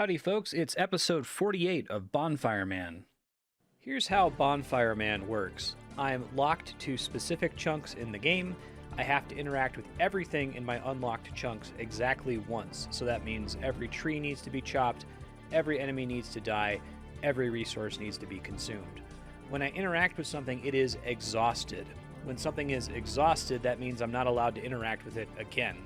Howdy folks, it's episode 48 of Bonfire Man. Here's how Bonfire Man works. I'm locked to specific chunks in the game. I have to interact with everything in my unlocked chunks exactly once. So that means every tree needs to be chopped, every enemy needs to die, every resource needs to be consumed. When I interact with something, it is exhausted. When something is exhausted, that means I'm not allowed to interact with it again.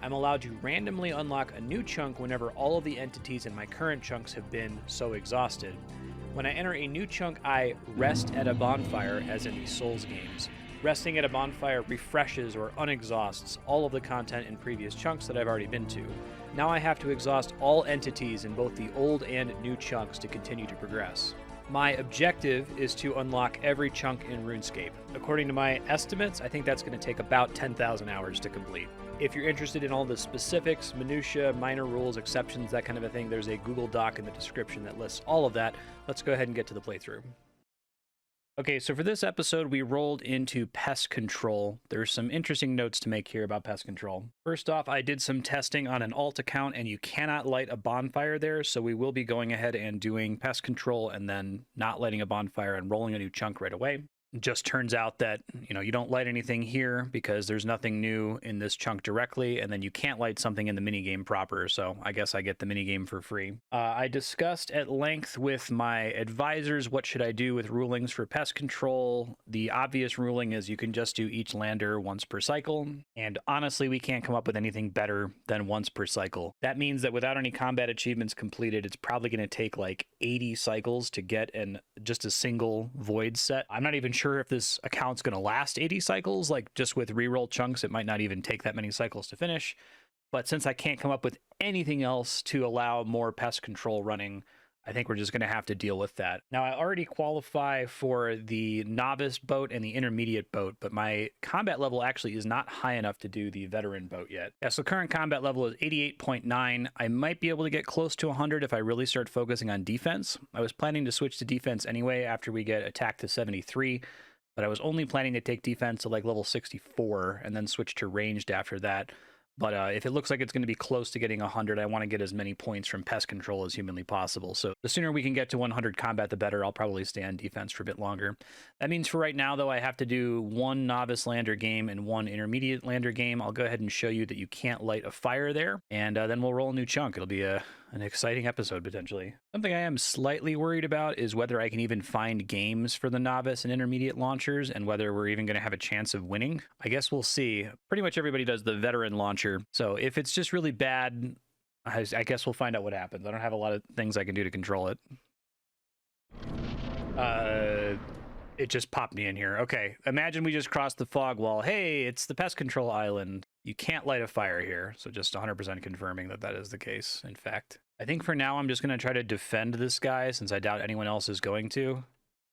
I'm allowed to randomly unlock a new chunk whenever all of the entities in my current chunks have been so exhausted. When I enter a new chunk, I rest at a bonfire, as in the Souls games. Resting at a bonfire refreshes or unexhausts all of the content in previous chunks that I've already been to. Now I have to exhaust all entities in both the old and new chunks to continue to progress. My objective is to unlock every chunk in RuneScape. According to my estimates, I think that's going to take about 10,000 hours to complete. If you're interested in all the specifics, minutiae, minor rules, exceptions, that kind of a thing, there's a Google Doc in the description that lists all of that. Let's go ahead and get to the playthrough. Okay, so for this episode, we rolled into Pest Control. There's some interesting notes to make here about Pest Control. First off, I did some testing on an alt account, and you cannot light a bonfire there, so we will be going ahead and doing Pest Control and then not lighting a bonfire and rolling a new chunk right away. It just turns out that, you don't light anything here because there's nothing new in this chunk directly, and then you can't light something in the minigame proper, so I guess I get the minigame for free. I discussed at length with my advisors what should I do with rulings for pest control. The obvious ruling is you can just do each lander once per cycle, and honestly, we can't come up with anything better than once per cycle. That means that without any combat achievements completed, it's probably going to take like 80 cycles to get just a single void set. I'm not even sure if this account's going to last 80 cycles. Like, just with reroll chunks, it might not even take that many cycles to finish. But since I can't come up with anything else to allow more pest control running, I think we're just going to have to deal with that. Now, I already qualify for the novice boat and the intermediate boat, but my combat level actually is not high enough to do the veteran boat yet. Yeah, so current combat level is 88.9. I might be able to get close to 100 if I really start focusing on defense. I was planning to switch to defense anyway after we get attack to 73, but I was only planning to take defense to like level 64 and then switch to ranged after that. But if it looks like it's going to be close to getting 100, I want to get as many points from pest control as humanly possible. So the sooner we can get to 100 combat, the better. I'll probably stay on defense for a bit longer. That means for right now, though, I have to do one novice lander game and one intermediate lander game. I'll go ahead and show you that you can't light a fire there, and then we'll roll a new chunk. It'll be an exciting episode, potentially. Something I am slightly worried about is whether I can even find games for the novice and intermediate launchers and whether we're even going to have a chance of winning. I guess we'll see. Pretty much everybody does the veteran launcher. So if it's just really bad, I guess we'll find out what happens. I don't have a lot of things I can do to control it. It just popped me in here. Okay, imagine we just crossed the fog wall. Hey, it's the pest control island. You can't light a fire here, so just 100% confirming that that is the case, in fact. I think for now I'm just going to try to defend this guy since I doubt anyone else is going to.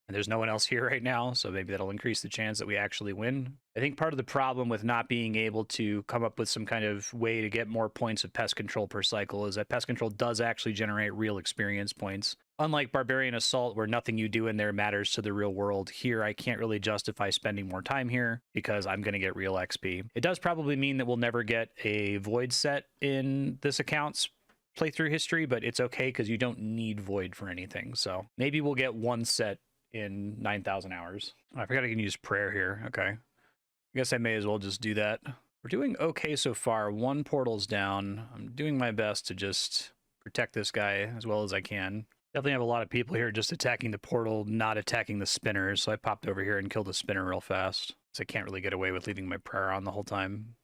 And there's no one else here right now, so maybe that'll increase the chance that we actually win. I think part of the problem with not being able to come up with some kind of way to get more points of pest control per cycle is that pest control does actually generate real experience points. Unlike Barbarian Assault, where nothing you do in there matters to the real world, here I can't really justify spending more time here because I'm going to get real XP. It does probably mean that we'll never get a Void set in this account's playthrough history, but it's okay because you don't need Void for anything. So maybe we'll get one set in 9,000 hours. Oh, I forgot I can use prayer here. Okay. I guess I may as well just do that. We're doing okay so far. One portal's down. I'm doing my best to just protect this guy as well as I can. Definitely have a lot of people here just attacking the portal, not attacking the spinners. So I popped over here and killed the spinner real fast. So I can't really get away with leaving my prayer on the whole time.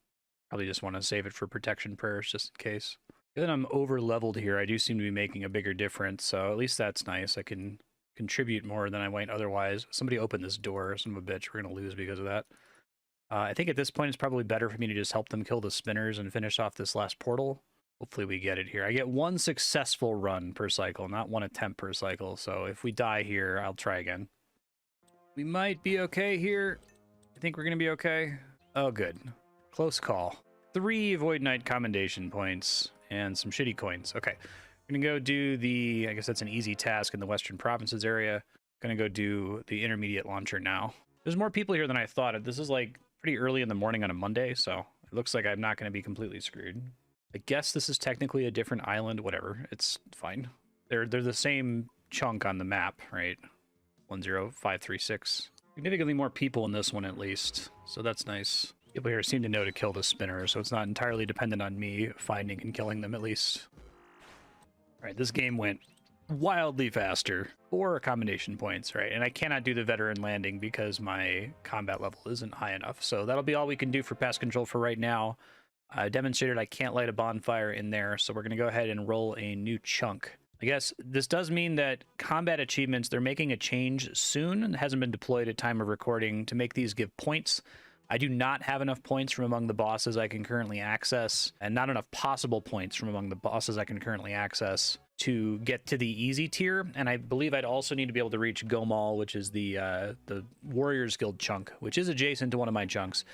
Probably just want to save it for protection prayers just in case. Given I'm over leveled here, I do seem to be making a bigger difference. So at least that's nice. I can contribute more than I might otherwise. Somebody opened this door, son of a bitch. We're going to lose because of that. I think at this point it's probably better for me to just help them kill the spinners and finish off this last portal. Hopefully we get it here. I get one successful run per cycle, not one attempt per cycle. So if we die here, I'll try again. We might be okay here. I think we're going to be okay. Oh, good. Close call. 3 Void Knight commendation points and some shitty coins. Okay. We're going to go do the, I guess that's an easy task in the Western Provinces area. Going to go do the intermediate launcher now. There's more people here than I thought. This is like pretty early in the morning on a Monday, so it looks like I'm not going to be completely screwed. I guess this is technically a different island. Whatever, it's fine. They're the same chunk on the map, right? 10536. Significantly more people in this one at least, so that's nice. People here seem to know to kill the spinner, so it's not entirely dependent on me finding and killing them at least. All right, this game went wildly faster. 4 combination points, right? And I cannot do the veteran landing because my combat level isn't high enough. So that'll be all we can do for pest control for right now. I demonstrated I can't light a bonfire in there, so we're going to go ahead and roll a new chunk. I guess this does mean that combat achievements, they're making a change soon, and hasn't been deployed at time of recording to make these give points. I do not have enough points from among the bosses I can currently access, and not enough possible points from among the bosses I can currently access to get to the easy tier. And I believe I'd also need to be able to reach Gomal, which is the Warriors Guild chunk, which is adjacent to one of my chunks.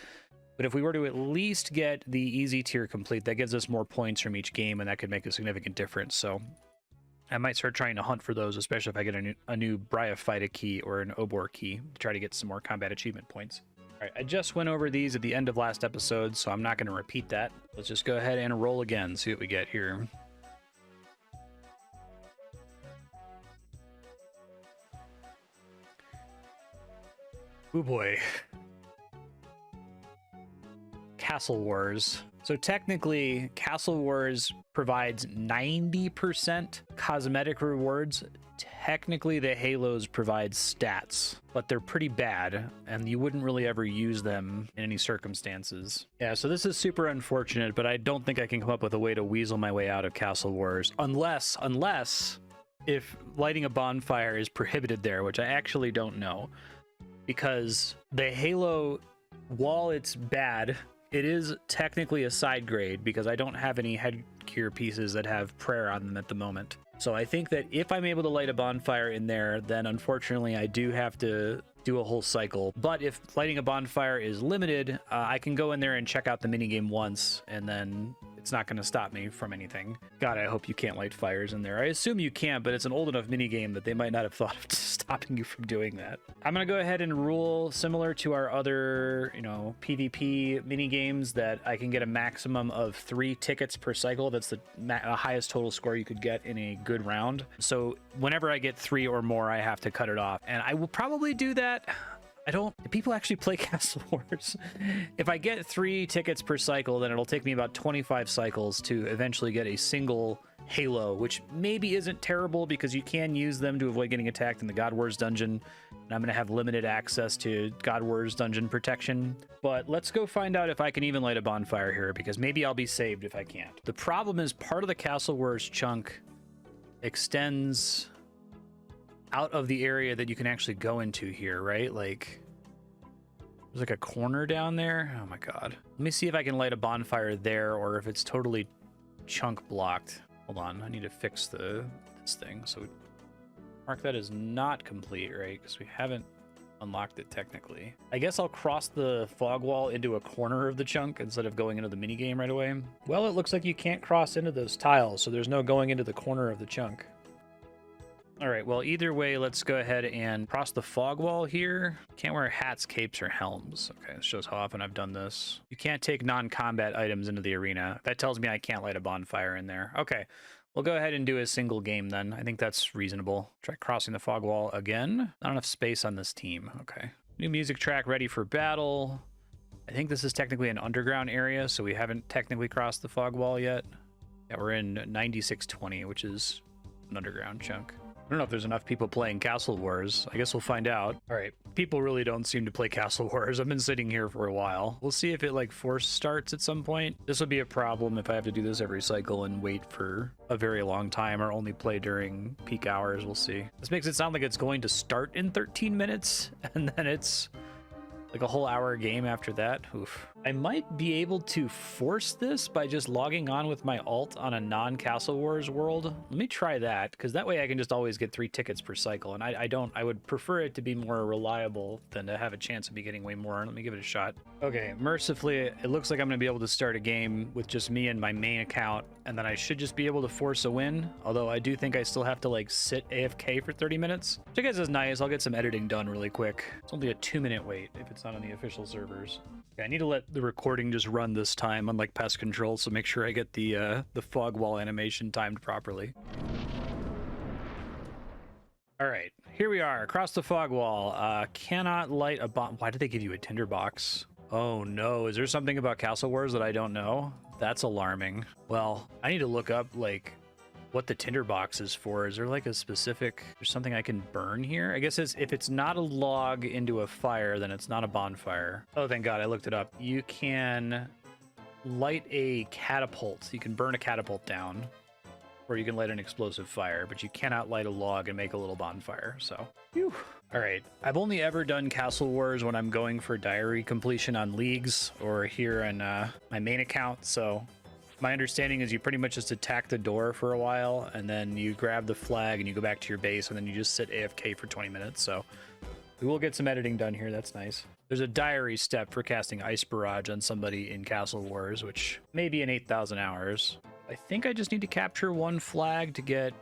But if we were to at least get the easy tier complete, that gives us more points from each game, and that could make a significant difference. So I might start trying to hunt for those, especially if I get a new Bryophyta key or an Obor key to try to get some more combat achievement points. All right, I just went over these at the end of last episode, so I'm not going to repeat that. Let's just go ahead and roll again, see what we get here. Oh boy. Castle Wars. So technically, Castle Wars provides 90% cosmetic rewards. Technically, the Halos provide stats, but they're pretty bad, and you wouldn't really ever use them in any circumstances. Yeah, so this is super unfortunate, but I don't think I can come up with a way to weasel my way out of Castle Wars, unless if lighting a bonfire is prohibited there, which I actually don't know, because the Halo, while it's bad, it is technically a side grade because I don't have any headgear pieces that have prayer on them at the moment. So I think that if I'm able to light a bonfire in there, then unfortunately I do have to do a whole cycle. But if lighting a bonfire is limited, I can go in there and check out the minigame once, and then it's not going to stop me from anything. God, I hope you can't light fires in there. I assume you can't, but it's an old enough minigame that they might not have thought of stopping you from doing that. I'm going to go ahead and rule similar to our other, PvP minigames that I can get a maximum of 3 tickets per cycle. That's the highest total score you could get in a good round. So whenever I get 3 or more, I have to cut it off. And I will probably do that. Do people actually play Castle Wars? If I get 3 tickets per cycle, then it'll take me about 25 cycles to eventually get a single Halo, which maybe isn't terrible because you can use them to avoid getting attacked in the God Wars dungeon. And I'm going to have limited access to God Wars dungeon protection. But let's go find out if I can even light a bonfire here, because maybe I'll be saved if I can't. The problem is part of the Castle Wars chunk extends out of the area that you can actually go into here, right? Like, there's like a corner down there. Oh my god. Let me see if I can light a bonfire there, or if it's totally chunk blocked. Hold on, I need to fix this thing. So mark that as not complete, right? Because we haven't unlocked it technically. I guess I'll cross the fog wall into a corner of the chunk instead of going into the minigame right away. Well, it looks like you can't cross into those tiles, so there's no going into the corner of the chunk. All right, well, either way, let's go ahead and cross the fog wall here. Can't wear hats, capes, or helms. Okay, this shows how often I've done this. You can't take non-combat items into the arena. That tells me I can't light a bonfire in there. Okay, we'll go ahead and do a single game then. I think that's reasonable. Try crossing the fog wall again. Not enough space on this team. Okay. New music track ready for battle. I think this is technically an underground area, so we haven't technically crossed the fog wall yet. Yeah, we're in 9620, which is an underground chunk. I don't know if there's enough people playing Castle Wars. I guess we'll find out. All right, people really don't seem to play Castle Wars. I've been sitting here for a while. We'll see if it like force starts at some point. This would be a problem if I have to do this every cycle and wait for a very long time, or only play during peak hours. We'll see. This makes it sound like it's going to start in 13 minutes and then it's like a whole hour game after that. Oof. I might be able to force this by just logging on with my alt on a non-Castle Wars world. Let me try that, because that way I can just always get 3 tickets per cycle, and I would prefer it to be more reliable than to have a chance of me getting way more. Let me give it a shot. Okay, mercifully, it looks like I'm going to be able to start a game with just me and my main account, and then I should just be able to force a win, although I do think I still have to like sit AFK for 30 minutes. Which I guess is nice. I'll get some editing done really quick. It's only a 2-minute wait if it's not on the official servers. Okay, I need to let the recording just run this time, unlike pest control, so make sure I get the fog wall animation timed properly. All right, here we are, across the fog wall. Cannot light a bomb. Why did they give you a tinderbox? Oh no, is there something about Castle Wars that I don't know? That's alarming. Well, I need to look up, like, what the tinderbox is for. Is there like a specific, there's something I can burn here? I guess if it's not a log into a fire, then it's not a bonfire. Oh, thank God, I looked it up. You can light a catapult. You can burn a catapult down, or you can light an explosive fire, but you cannot light a log and make a little bonfire, so. Whew. All right, I've only ever done Castle Wars when I'm going for diary completion on leagues or here on my main account, so my understanding is you pretty much just attack the door for a while, and then you grab the flag and you go back to your base, and then you just sit AFK for 20 minutes, so we will get some editing done here. That's nice. There's a diary step for casting Ice Barrage on somebody in Castle Wars, which may be in 8,000 hours. I think I just need to capture one flag to get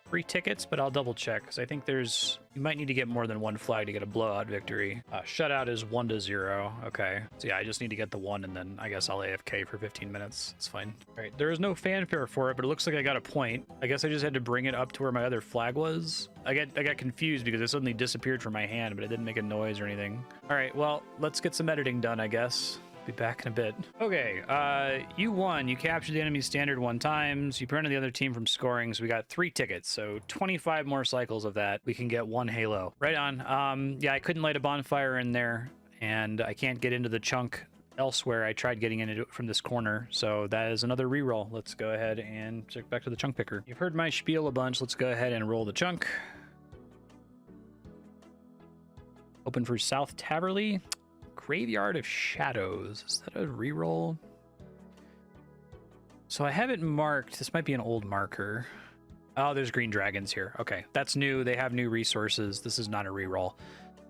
free tickets, but I'll double check because I think you might need to get more than one flag to get a blowout victory. Shutout is 1-0. Okay, so yeah, I just need to get the one, and then I guess I'll AFK for 15 minutes. It's fine. All right, there is no fanfare for it, but it looks like I got a point. I guess I just had to bring it up to where my other flag was. I got confused because it suddenly disappeared from my hand, but it didn't make a noise or anything. All right, well, let's get some editing done, I guess. Be back in a bit. Okay, you won. You captured the enemy's standard 1 time. You prevented the other team from scoring, so we got 3 tickets. So 25 more cycles of that. We can get 1 halo. Right on. Yeah, I couldn't light a bonfire in there, and I can't get into the chunk elsewhere. I tried getting into it from this corner, so that is another reroll. Let's go ahead and check back to the chunk picker. You've heard my spiel a bunch. Let's go ahead and roll the chunk. Open for South Taverley. Graveyard of Shadows. Is that a reroll? So I have it marked. This might be an old marker. Oh, there's green dragons here. Okay, that's new. They have new resources. This is not a reroll.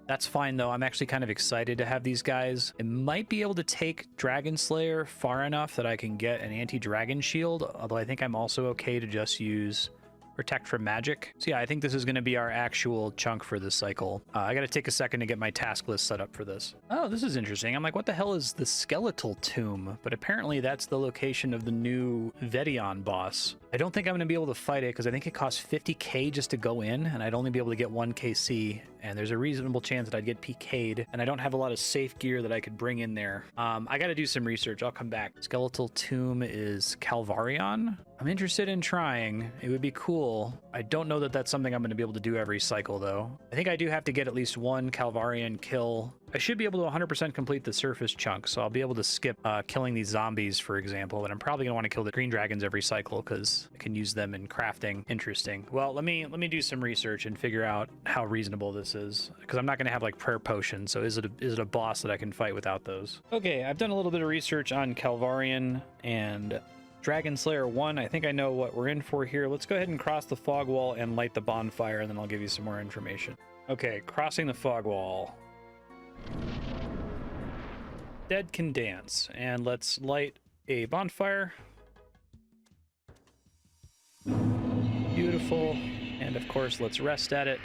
That's fine, though. I'm actually kind of excited to have these guys. I might be able to take Dragon Slayer far enough that I can get an anti-dragon shield, although I think I'm also okay to just use Protect from Magic. So yeah, I think this is going to be our actual chunk for this cycle. I got to take a second to get my task list set up for this. Oh, this is interesting. I'm like, what the hell is the Skeletal Tomb? But apparently that's the location of the new Vedion boss. I don't think I'm going to be able to fight it because I think it costs 50k just to go in, and I'd only be able to get 1 KC, and there's a reasonable chance that I'd get PK'd, and I don't have a lot of safe gear that I could bring in there. I got to do some research. I'll come back. Skeletal Tomb is Calvarion. I'm interested in trying. It would be cool. I don't know that that's something I'm going to be able to do every cycle, though. I think I do have to get at least 1 Calvarion kill. I should be able to 100% complete the surface chunk, so I'll be able to skip killing these zombies, for example, but I'm probably going to want to kill the green dragons every cycle because I can use them in crafting. Interesting. Well, let me do some research and figure out how reasonable this is, because I'm not going to have like prayer potions, so is it a boss that I can fight without those? Okay, I've done a little bit of research on Calvarion and Dragon Slayer 1. I think I know what we're in for here. Let's go ahead and cross the fog wall and light the bonfire, and then I'll give you some more information. Okay, crossing the fog wall. Dead can dance, and let's light a bonfire. Beautiful. And of course, let's rest at it.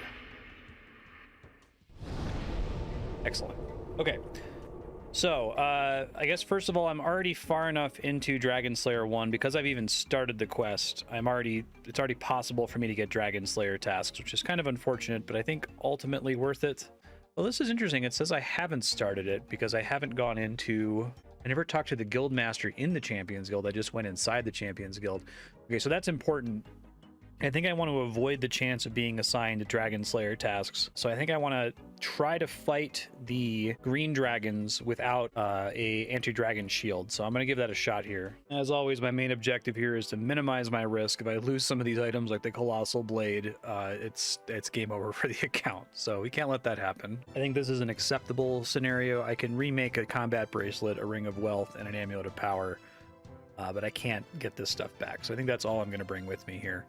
Excellent. Okay. So, I guess first of all, I'm already far enough into Dragon Slayer 1 because I've even started the quest. It's already possible for me to get Dragon Slayer tasks, which is kind of unfortunate, but I think ultimately worth it. Well, this is interesting. It says I haven't started it because I haven't gone into... I never talked to the guild master in the Champions Guild. I just went inside the Champions Guild. Okay, so that's important. I think I want to avoid the chance of being assigned Dragon Slayer tasks. So I think I want to try to fight the green dragons without a anti-dragon shield. So I'm going to give that a shot here. As always, my main objective here is to minimize my risk. If I lose some of these items like the Colossal Blade, it's game over for the account. So we can't let that happen. I think this is an acceptable scenario. I can remake a combat bracelet, a Ring of Wealth, and an Amulet of Power. But I can't get this stuff back. So I think that's all I'm going to bring with me here.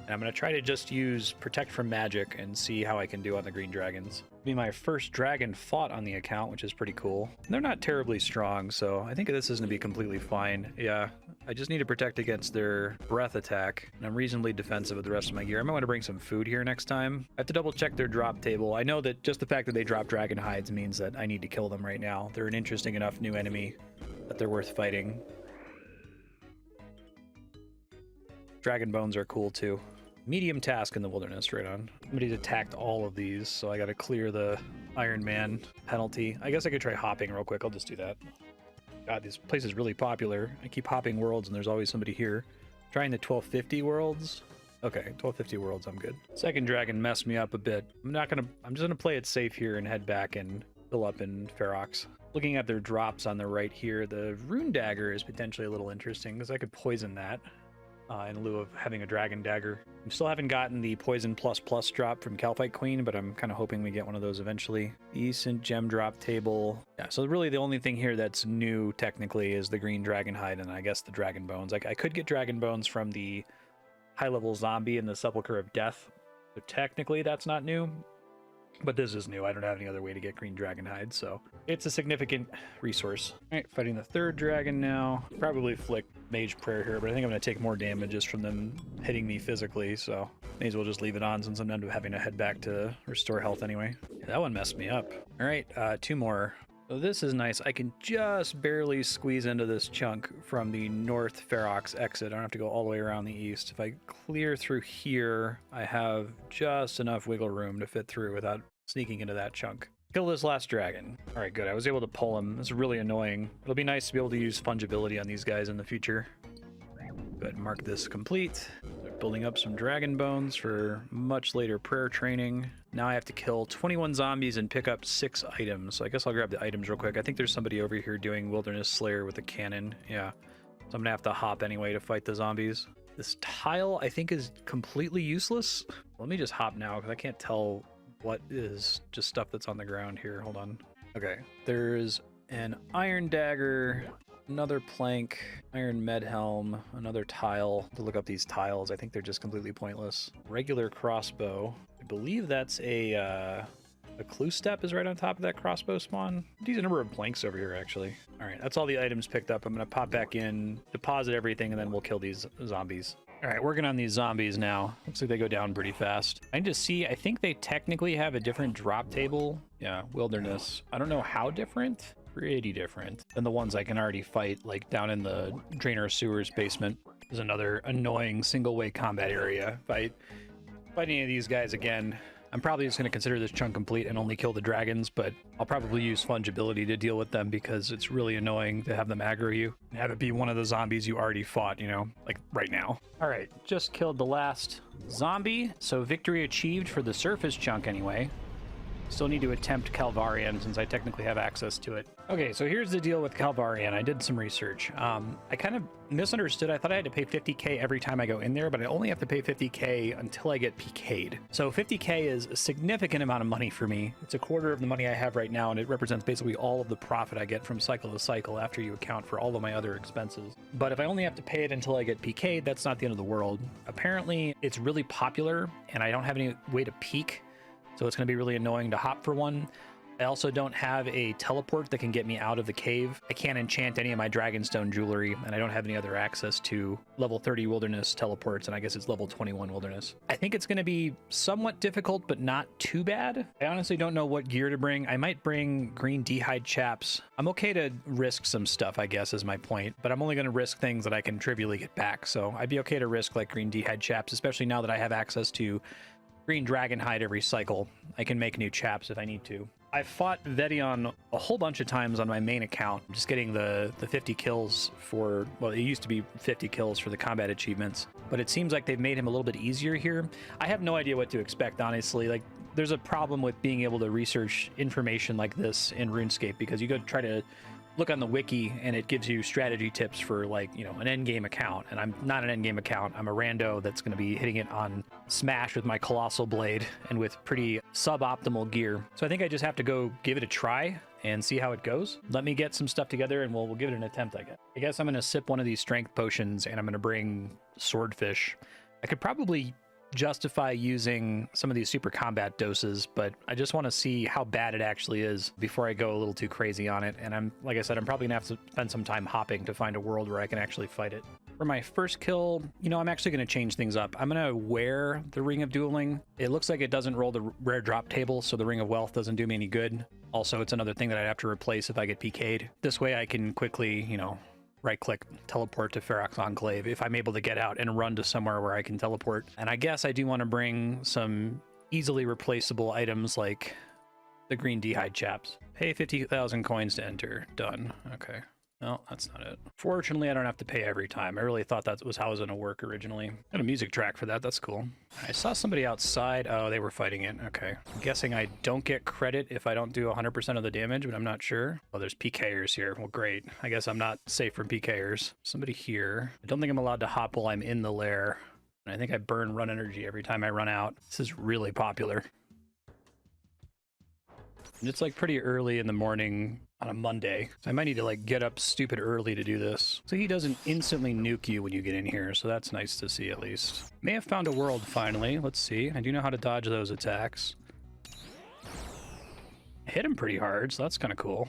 And I'm going to try to just use Protect from Magic and see how I can do on the green dragons. Be my first dragon fought on the account, which is pretty cool. They're not terribly strong, so I think this is going to be completely fine. Yeah, I just need to protect against their breath attack, and I'm reasonably defensive with the rest of my gear. I might want to bring some food here next time. I have to double check their drop table. I know that just the fact that they drop dragon hides means that I need to kill them right now. They're an interesting enough new enemy that they're worth fighting. Dragon bones are cool too. Medium task in the wilderness, right on. Somebody's attacked all of these, so I gotta clear the Iron Man penalty. I guess I could try hopping real quick. I'll just do that. God, this place is really popular. I keep hopping worlds and there's always somebody here. Trying the 1250 worlds. Okay, 1250 worlds, I'm good. Second dragon messed me up a bit. I'm just gonna play it safe here and head back and fill up in Ferox. Looking at their drops on the right here, the rune dagger is potentially a little interesting because I could poison that. In lieu of having a dragon dagger. I still haven't gotten the poison plus plus drop from Calphite Queen, but I'm kind of hoping we get one of those eventually. Decent gem drop table. Yeah, so really the only thing here that's new technically is the green dragon hide and I guess the dragon bones. I could get dragon bones from the high level zombie in the Sepulchre of Death. So technically that's not new, but this is new. I don't have any other way to get green dragon hide, so it's a significant resource. All right, fighting the third dragon now. Probably flick Mage Prayer here, but I think I'm going to take more damage just from them hitting me physically, so may as well just leave it on since I'm end up having to head back to restore health anyway. Yeah, that one messed me up. All right, two more. So this is nice. I can just barely squeeze into this chunk from the North Ferox exit. I don't have to go all the way around the east. If I clear through here, I have just enough wiggle room to fit through without sneaking into that chunk. Kill this last dragon. All right, good. I was able to pull him. It's really annoying. It'll be nice to be able to use fungibility on these guys in the future. Go ahead and mark this complete. Start building up some dragon bones for much later prayer training. Now I have to kill 21 zombies and pick up 6 items. So I guess I'll grab the items real quick. I think there's somebody over here doing Wilderness Slayer with a cannon. Yeah. So I'm gonna have to hop anyway to fight the zombies. This tile I think is completely useless. Let me just hop now because I can't tell what is just stuff that's on the ground here. Hold on. Okay, there's an iron dagger, another plank, iron med helm, another tile. To look up these tiles, I think they're just completely pointless. Regular crossbow. I believe that's a clue step is right on top of that crossbow spawn. There's a number of planks over here actually. All right, that's all the items picked up. I'm gonna pop back in, deposit everything, and then we'll kill these zombies. All right, working on these zombies now. Looks like they go down pretty fast. I need to see, I think they technically have a different drop table. Yeah, wilderness. I don't know how different. Pretty different than the ones I can already fight, like down in the Drainer Sewers basement. There's another annoying single-way combat area. If I fight any of these guys again, I'm probably just going to consider this chunk complete and only kill the dragons, but I'll probably use fungibility to deal with them because it's really annoying to have them aggro you and have it be one of the zombies you already fought, you know, like right now. All right, just killed the last zombie, so victory achieved for the surface chunk anyway. Still need to attempt Calvarian since I technically have access to it. Okay, so here's the deal with Calvarian. I did some research. I kind of misunderstood. I thought I had to pay 50k every time I go in there, but I only have to pay 50k until I get PK'd. So 50k is a significant amount of money for me. It's a quarter of the money I have right now, and it represents basically all of the profit I get from cycle to cycle after you account for all of my other expenses. But if I only have to pay it until I get PK'd, that's not the end of the world. Apparently, it's really popular, and I don't have any way to peak. So it's going to be really annoying to hop for one. I also don't have a teleport that can get me out of the cave. I can't enchant any of my Dragonstone jewelry, and I don't have any other access to level 30 wilderness teleports, and I guess it's level 21 wilderness. I think it's going to be somewhat difficult, but not too bad. I honestly don't know what gear to bring. I might bring green D'hide chaps. I'm okay to risk some stuff, I guess, is my point, but I'm only going to risk things that I can trivially get back. So I'd be okay to risk like green D'hide chaps, especially now that I have access to green dragon hide every cycle. I can make new chaps if I need to. I've fought Vedion a whole bunch of times on my main account, just getting the 50 kills for, well, it used to be 50 kills for the combat achievements, but it seems like they've made him a little bit easier here. I have no idea what to expect, honestly. Like, there's a problem with being able to research information like this in RuneScape because you go try to look on the wiki and it gives you strategy tips for, like, you know, an endgame account, and I'm not an endgame account. I'm a rando that's going to be hitting it on Smash with my Colossal Blade and with pretty suboptimal gear. So I think I just have to go give it a try and see how it goes. Let me get some stuff together and we'll give it an attempt, I guess. I'm going to sip one of these strength potions and I'm going to bring Swordfish. I could probably justify using some of these super combat doses, but I just want to see how bad it actually is before I go a little too crazy on it. And like I said, I'm probably gonna have to spend some time hopping to find a world where I can actually fight it. For my first kill, I'm actually going to change things up. I'm going to wear the Ring of Dueling. It looks like it doesn't roll the rare drop table, so the Ring of Wealth doesn't do me any good. Also, it's another thing that I'd have to replace if I get PK'd. This way I can quickly, right-click, teleport to Ferox Enclave if I'm able to get out and run to somewhere where I can teleport. And I guess I do want to bring some easily replaceable items like the green D'hide chaps. Pay 50,000 coins to enter. Done. Okay. No, that's not it. Fortunately, I don't have to pay every time. I really thought that was how it was going to work originally. Got a music track for that. That's cool. I saw somebody outside. Oh, they were fighting it. Okay. I'm guessing I don't get credit if I don't do 100% of the damage, but I'm not sure. Oh, there's PKers here. Well, great. I guess I'm not safe from PKers. Somebody here. I don't think I'm allowed to hop while I'm in the lair. And I think I burn run energy every time I run out. This is really popular. And it's like pretty early in the morning on a Monday. So I might need to like get up stupid early to do this. So he doesn't instantly nuke you when you get in here. So that's nice to see at least. May have found a world finally. Let's see. I do know how to dodge those attacks. I hit him pretty hard, so that's kind of cool.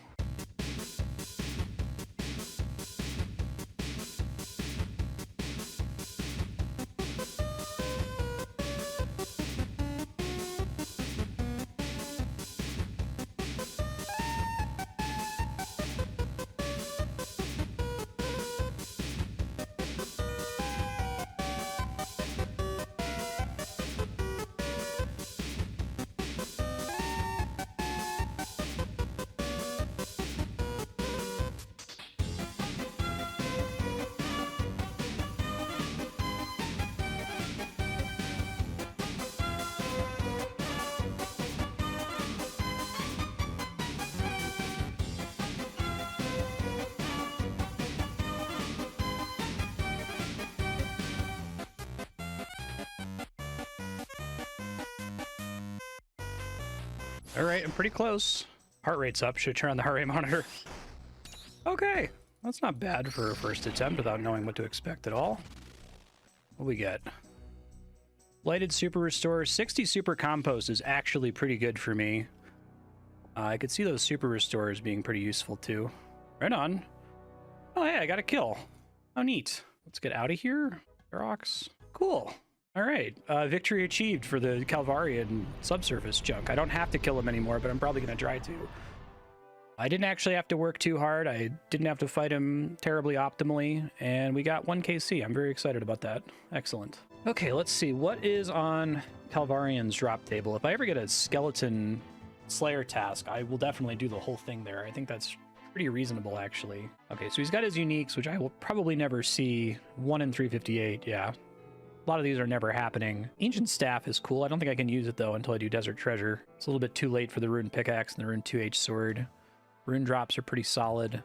All right, I'm pretty close. Heart rate's up. Should turn on the heart rate monitor. Okay, that's not bad for a first attempt without knowing what to expect at all. What we get? Lighted Super Restore. 60 Super Compost is actually pretty good for me. I could see those Super Restores being pretty useful too. Right on. Oh, hey, I got a kill. Oh, neat. Let's get out of here. Ferox. Cool. All right, victory achieved for the Calvarian subsurface junk. I don't have to kill him anymore, but I'm probably going to try to. I didn't actually have to work too hard. I didn't have to fight him terribly optimally, and we got 1 KC. I'm very excited about that. Excellent. Okay, let's see. What is on Calvarian's drop table? If I ever get a skeleton slayer task, I will definitely do the whole thing there. I think that's pretty reasonable, actually. Okay, so he's got his uniques, which I will probably never see. 1 in 358, yeah. A lot of these are never happening. Ancient Staff is cool. I don't think I can use it, though, until I do Desert Treasure. It's a little bit too late for the Rune Pickaxe and the Rune 2H Sword. Rune drops are pretty solid.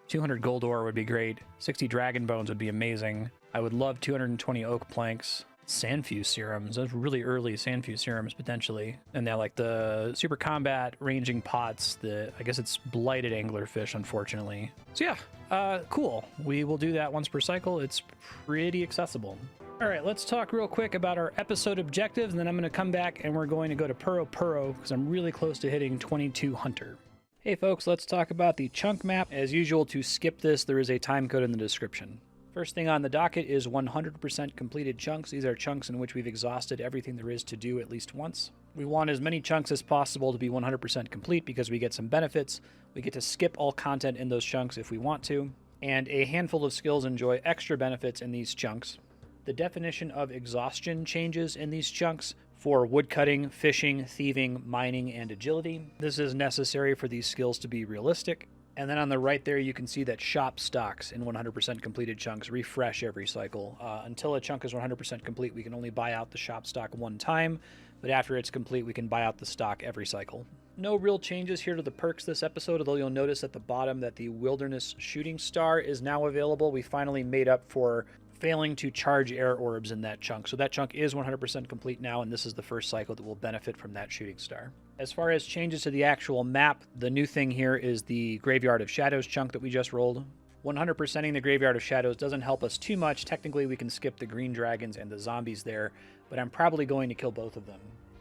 200 Gold Ore would be great. 60 Dragon Bones would be amazing. I would love 220 Oak Planks. Sandfuse Serums. Those really early Sandfuse Serums, potentially. And then, like, the Super Combat Ranging Pots. I guess it's Blighted Anglerfish, unfortunately. So, yeah. Cool. We will do that once per cycle. It's pretty accessible. All right, let's talk real quick about our episode objectives, and then I'm going to come back and we're going to go to Puro because I'm really close to hitting 22 Hunter. Hey folks, let's talk about the chunk map. As usual, to skip this, there is a time code in the description. First thing on the docket is 100% completed chunks. These are chunks in which we've exhausted everything there is to do at least once. We want as many chunks as possible to be 100% complete because we get some benefits. We get to skip all content in those chunks if we want to, and a handful of skills enjoy extra benefits in these chunks. The definition of exhaustion changes in these chunks for woodcutting, fishing, thieving, mining, and agility. This is necessary for these skills to be realistic. And then on the right there, you can see that shop stocks in 100% completed chunks refresh every cycle. Until a chunk is 100% complete, we can only buy out the shop stock one time, but after it's complete, we can buy out the stock every cycle. No real changes here to the perks this episode, although you'll notice at the bottom that the Wilderness Shooting Star is now available. We finally made up for failing to charge air orbs in that chunk. So that chunk is 100% complete now, and this is the first cycle that will benefit from that shooting star. As far as changes to the actual map, the new thing here is the Graveyard of Shadows chunk that we just rolled. 100%ing the Graveyard of Shadows doesn't help us too much. Technically, we can skip the green dragons and the zombies there, but I'm probably going to kill both of them.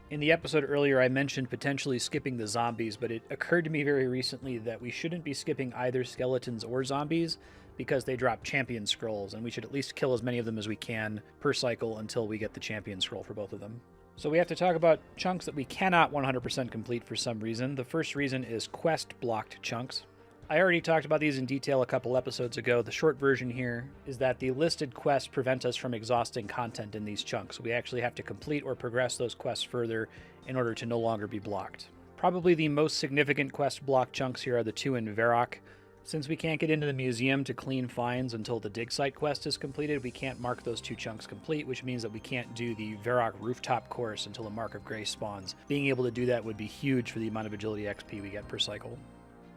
In the episode earlier, I mentioned potentially skipping the zombies, but it occurred to me very recently that we shouldn't be skipping either skeletons or zombies because they drop champion scrolls, and we should at least kill as many of them as we can per cycle until we get the champion scroll for both of them. So we have to talk about chunks that we cannot 100% complete for some reason. The first reason is quest-blocked chunks. I already talked about these in detail a couple episodes ago. The short version here is that the listed quests prevent us from exhausting content in these chunks. We actually have to complete or progress those quests further in order to no longer be blocked. Probably the most significant quest block chunks here are the two in Varrock. Since we can't get into the museum to clean finds until the dig site quest is completed, we can't mark those two chunks complete, which means that we can't do the Varrock rooftop course until the Mark of Grace spawns. Being able to do that would be huge for the amount of agility XP we get per cycle.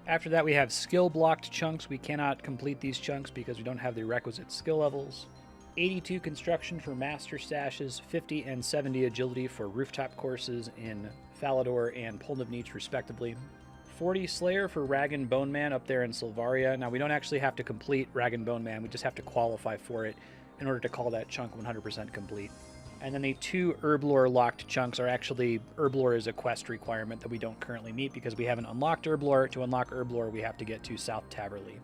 After that, we have skill-blocked chunks. We cannot complete these chunks because we don't have the requisite skill levels. 82 construction for master stashes, 50 and 70 agility for rooftop courses in Falador and Polnivneach, respectively. 40 Slayer for Rag and Bone Man up there in Silvaria. Now, we don't actually have to complete Rag and Bone Man. We just have to qualify for it in order to call that chunk 100% complete. And then the two Herblore locked chunks are actually, Herblore is a quest requirement that we don't currently meet because we haven't unlocked Herblore. To unlock Herblore, we have to get to South Taverley.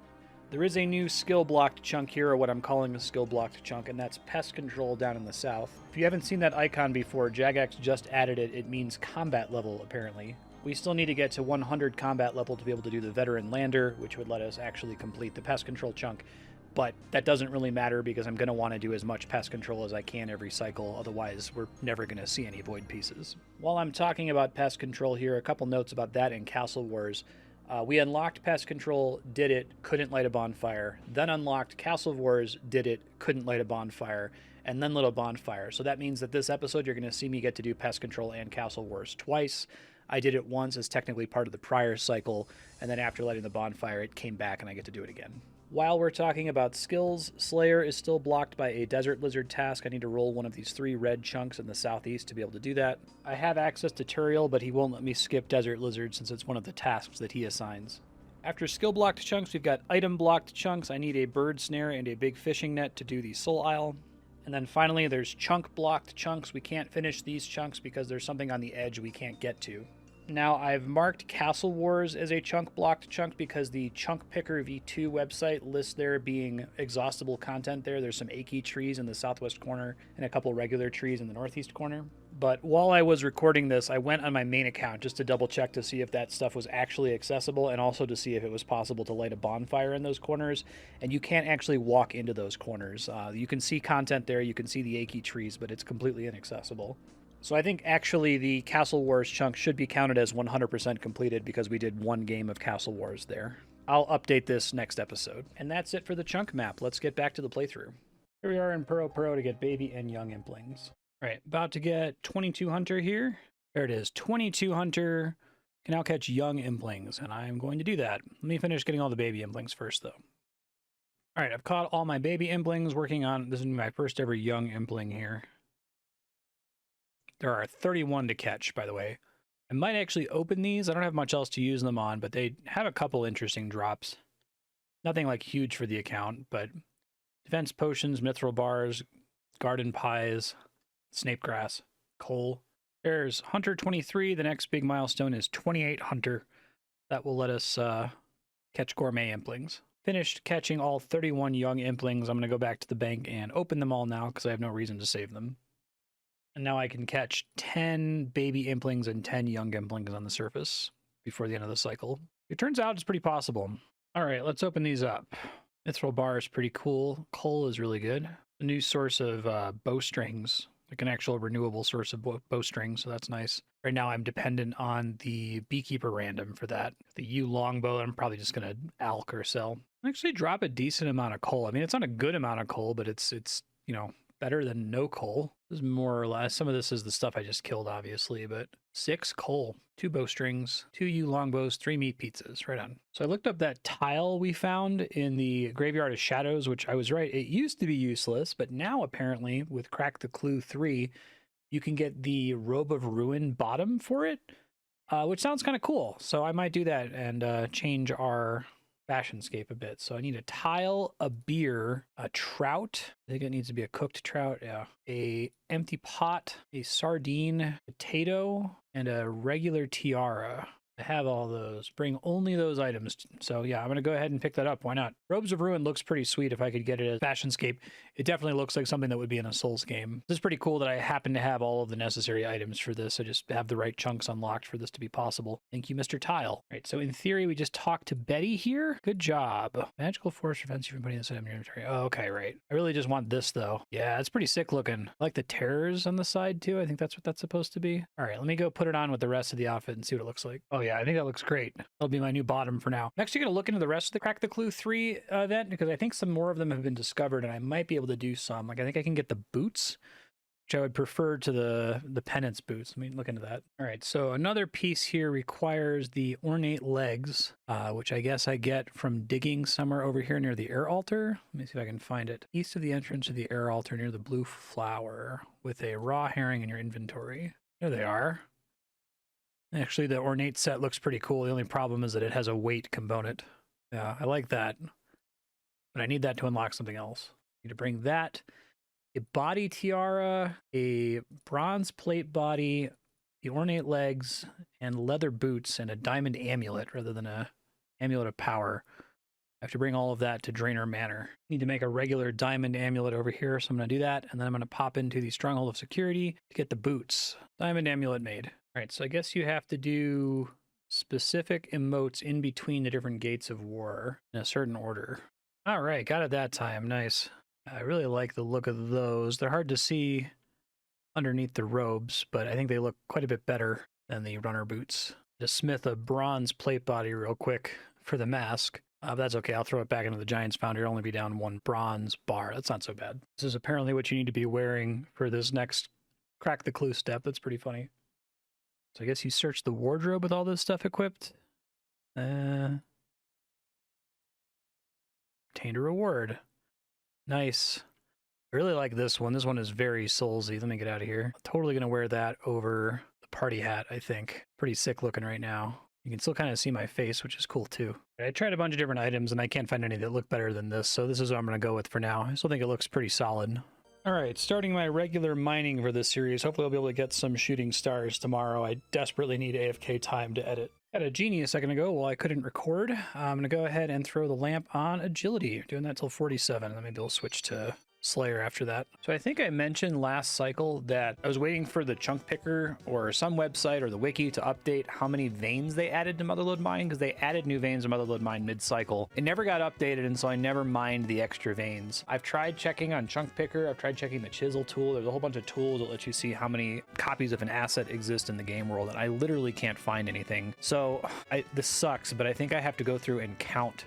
There is a new skill blocked chunk here, or what I'm calling a skill blocked chunk, and that's Pest Control down in the south. If you haven't seen that icon before, Jagex just added it. It means combat level, apparently. We still need to get to 100 combat level to be able to do the Veteran Lander, which would let us actually complete the Pest Control chunk. But that doesn't really matter because I'm going to want to do as much pest control as I can every cycle, otherwise we're never going to see any void pieces. While I'm talking about pest control here, a couple notes about that in Castle Wars. We unlocked pest control, did it, couldn't light a bonfire, then unlocked Castle Wars, did it, couldn't light a bonfire, and then lit a bonfire. So that means that this episode you're going to see me get to do pest control and Castle Wars twice. I did it once as technically part of the prior cycle, and then after lighting the bonfire it came back and I get to do it again. While we're talking about skills, Slayer is still blocked by a Desert Lizard task. I need to roll one of these 3 red chunks in the southeast to be able to do that. I have access to Turiel, but he won't let me skip Desert Lizard since it's one of the tasks that he assigns. After skill blocked chunks, we've got item blocked chunks. I need a bird snare and a big fishing net to do the Soul Isle. And then finally, there's chunk blocked chunks. We can't finish these chunks because there's something on the edge we can't get to. Now, I've marked Castle Wars as a chunk-blocked chunk because the Chunk Picker V2 website lists there being exhaustible content there. There's some achy trees in the southwest corner and a couple regular trees in the northeast corner. But while I was recording this, I went on my main account just to double-check to see if that stuff was actually accessible and also to see if it was possible to light a bonfire in those corners. And you can't actually walk into those corners. You can see content there, you can see the achy trees, but it's completely inaccessible. So I think actually the Castle Wars chunk should be counted as 100% completed because we did one game of Castle Wars there. I'll update this next episode. And that's it for the chunk map. Let's get back to the playthrough. Here we are in Puro Puro to get baby and young implings. All right, about to get 22 Hunter here. There it is, 22 Hunter. Can now catch young implings, and I'm going to do that. Let me finish getting all the baby implings first, though. All right, I've caught all my baby implings, working on, this is my first ever young impling here. There are 31 to catch, by the way. I might actually open these. I don't have much else to use them on, but they have a couple interesting drops. Nothing like huge for the account, but defense potions, mithril bars, garden pies, snape grass, coal. There's Hunter 23. The next big milestone is 28 Hunter. That will let us catch gourmet implings. Finished catching all 31 young implings. I'm going to go back to the bank and open them all now because I have no reason to save them. And now I can catch 10 baby implings and 10 young implings on the surface before the end of the cycle. It turns out it's pretty possible. All right, let's open these up. Mithril bar is pretty cool. Coal is really good. A new source of bowstrings, like an actual renewable source of bowstrings, so that's nice. Right now I'm dependent on the beekeeper random for that. The yew longbow, I'm probably just going to alk or sell. I actually drop a decent amount of coal. I mean, it's not a good amount of coal, but it's you know, better than no coal. This is more or less, some of this is the stuff I just killed, obviously, but 6 coal, 2 bowstrings, 2 yew longbows, 3 meat pizzas, right on. So I looked up that tile we found in the Graveyard of Shadows, which I was right, it used to be useless, but now apparently with Crack the Clue 3, you can get the Robe of Ruin bottom for it, which sounds kind of cool. So I might do that and change our fashionscape a bit. So I need a tile, a beer, a trout. I think it needs to be a cooked trout. Yeah. A empty pot, a sardine, potato, and a regular tiara. I have all those. Bring only those items. So yeah, I'm going to go ahead and pick that up. Why not? Robes of Ruin looks pretty sweet if I could get it as fashionscape. It definitely looks like something that would be in a Souls game. This is pretty cool that I happen to have all of the necessary items for this. I just have the right chunks unlocked for this to be possible. Thank you, Mr. Tile. All right, so in theory, we just talked to Betty here. Good job. Magical force prevents you from putting this item in your inventory. Oh, okay, right. I really just want this, though. Yeah, it's pretty sick looking. I like the terrors on the side, too. I think that's what that's supposed to be. All right, let me go put it on with the rest of the outfit and see what it looks like. Oh, yeah, I think that looks great. That'll be my new bottom for now. I'm actually going to look into the rest of the Crack the Clue 3 event because I think some more of them have been discovered and I might be able to do some. Like, I think I can get the boots, which I would prefer to the penance boots. Let me look into that. All right, so another piece here requires the ornate legs, which I guess I get from digging somewhere over here near the air altar. Let me see if I can find it. East of the entrance to the air altar near the blue flower with a raw herring in your inventory. There they are. Actually, the ornate set looks pretty cool. The only problem is that it has a weight component. Yeah, I like that. But I need that to unlock something else. I need to bring that, a body tiara, a bronze plate body, the ornate legs, and leather boots, and a diamond amulet rather than a amulet of power. I have to bring all of that to Draenor Manor. Need to make a regular diamond amulet over here, so I'm going to do that, and then I'm going to pop into the Stronghold of Security to get the boots. Diamond amulet made. All right, so I guess you have to do specific emotes in between the different gates of war in a certain order. All right, got it that time. Nice. I really like the look of those. They're hard to see underneath the robes, but I think they look quite a bit better than the runner boots. Just smith a bronze plate body real quick for the mask. That's okay. I'll throw it back into the Giant's Foundry. It'll only be down one bronze bar. That's not so bad. This is apparently what you need to be wearing for this next Crack the Clue step. That's pretty funny. So I guess you search the wardrobe with all this stuff equipped. Obtained a reward. Nice. I really like this one. This one is very soulsy. Let me get out of here. I'm totally going to wear that over the party hat, I think. Pretty sick looking right now. You can still kind of see my face, which is cool too. I tried a bunch of different items and I can't find any that look better than this, so this is what I'm going to go with for now. I still think it looks pretty solid. All right, starting my regular mining for this series. Hopefully I'll be able to get some shooting stars tomorrow. I desperately need AFK time to edit. Had a genie a second ago while I couldn't record. I'm going to go ahead and throw the lamp on agility. Doing that till 47, and then maybe we'll switch to Slayer after that. So I think I mentioned last cycle that I was waiting for the chunk picker or some website or the wiki to update how many veins they added to Motherlode Mine, because they added new veins to Motherlode Mine mid-cycle. It never got updated, and so I never mined the extra veins. I've tried checking on chunk picker. I've tried checking the chisel tool. There's a whole bunch of tools that let you see how many copies of an asset exist in the game world, and I literally can't find anything. So this sucks, but I think I have to go through and count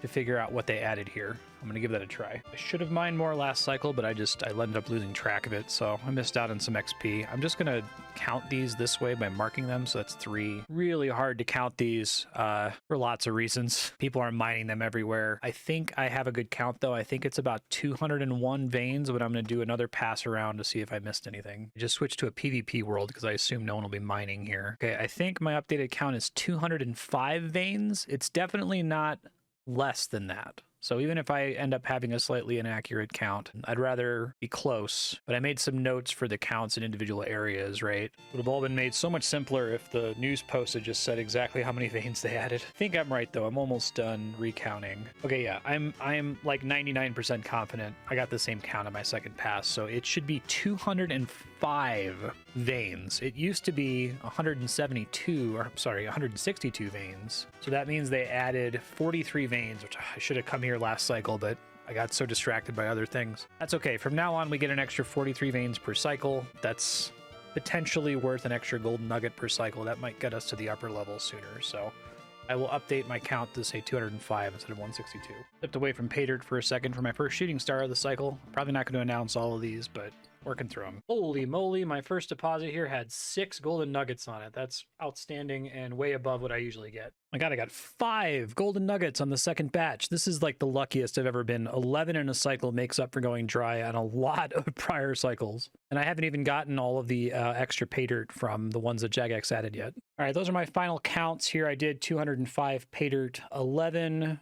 to figure out what they added here. I'm gonna give that a try. I should have mined more last cycle, but I ended up losing track of it, so I missed out on some XP. I'm just gonna count these this way by marking them, so that's 3. Really hard to count these for lots of reasons. People are mining them everywhere. I think I have a good count though. I think it's about 201 veins, but I'm gonna do another pass around to see if I missed anything. I just switched to a PvP world because I assume no one will be mining here. Okay, I think my updated count is 205 veins. It's definitely not less than that. So even if I end up having a slightly inaccurate count, I'd rather be close. But I made some notes for the counts in individual areas, right? It would have all been made so much simpler if the news post had just said exactly how many veins they added. I think I'm right though. I'm almost done recounting. Okay, yeah, I'm like 99% confident I got the same count on my second pass, so it should be 205 veins. It used to be 162 veins. So that means they added 43 veins, which I should have come here last cycle, but I got so distracted by other things. That's okay. From now on, we get an extra 43 veins per cycle. That's potentially worth an extra golden nugget per cycle. That might get us to the upper level sooner. So I will update my count to say 205 instead of 162. Stepped away from pay dirt for a second for my first shooting star of the cycle. Probably not going to announce all of these, but working through them. Holy moly, my first deposit here had 6 golden nuggets on it. That's outstanding and way above what I usually get. My god, I got 5 golden nuggets on the second batch. This is like the luckiest I've ever been. 11 in a cycle makes up for going dry on a lot of prior cycles. And I haven't even gotten all of the extra pay dirt from the ones that Jagex added yet. All right, those are my final counts here. I did 205 pay dirt, 11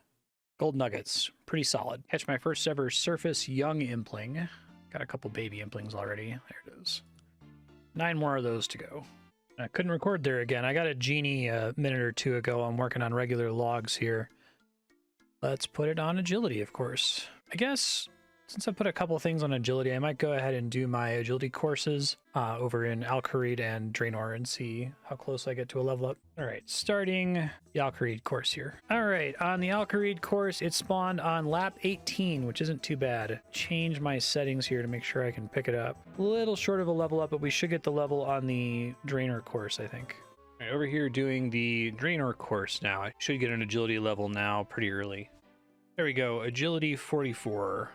Gold nuggets, pretty solid. Catch my first ever surface young impling. Got a couple baby implings already. There it is. 9 more of those to go. I couldn't record there again. I got a genie a minute or two ago. I'm working on regular logs here. Let's put it on agility, of course. I guess since I put a couple things on agility, I might go ahead and do my agility courses over in Alcarid and Draenor and see how close I get to a level up. All right, starting the Alcarid course here. All right, on the Alcarid course, it spawned on lap 18, which isn't too bad. Change my settings here to make sure I can pick it up. A little short of a level up, but we should get the level on the Draenor course, I think. All right, over here doing the Draenor course now. I should get an agility level now pretty early. There we go, agility 44.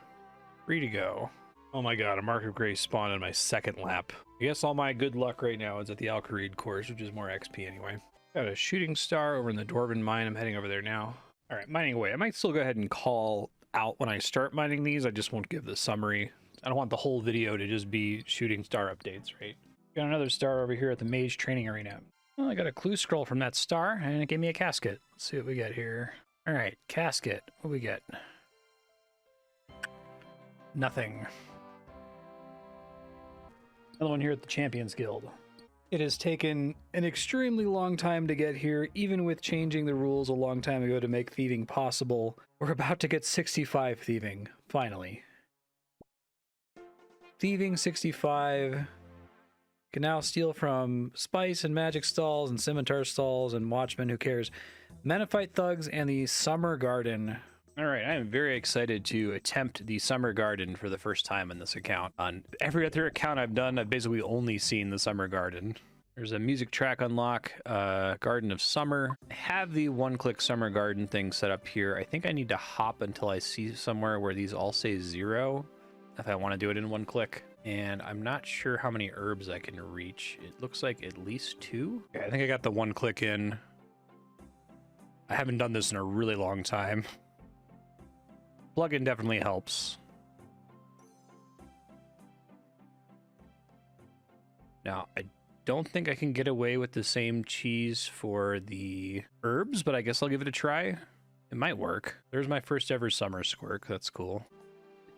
Free to go. Oh my god, a Mark of Grace spawned on my second lap. I guess all my good luck right now is at the Alcarid course, which is more XP anyway. Got a shooting star over in the Dwarven mine. I'm heading over there now. All right, mining away. I might still go ahead and call out when I start mining these. I just won't give the summary. I don't want the whole video to just be shooting star updates, right? Got another star over here at the Mage Training Arena. Well, I got a clue scroll from that star, and it gave me a casket. Let's see what we got here. All right, casket. What do we get? Nothing. Another one here at the Champions Guild. It has taken an extremely long time to get here, even with changing the rules a long time ago to make thieving possible. We're about to get 65 thieving, finally. Thieving 65. Can now steal from Spice and Magic Stalls and Scimitar Stalls and Watchmen, who cares? Menophyte Thugs and the Summer Garden. All right, I am very excited to attempt the Summer Garden for the first time in this account. On every other account I've done, I've basically only seen the Summer Garden. There's a music track unlock, Garden of Summer. I have the one-click Summer Garden thing set up here. I think I need to hop until I see somewhere where these all say 0, if I want to do it in one click. And I'm not sure how many herbs I can reach. It looks like at least 2. Okay, I think I got the one click in. I haven't done this in a really long time. Plugin definitely helps. Now, I don't think I can get away with the same cheese for the herbs, but I guess I'll give it a try. It might work. There's my first ever summer squirk. That's cool.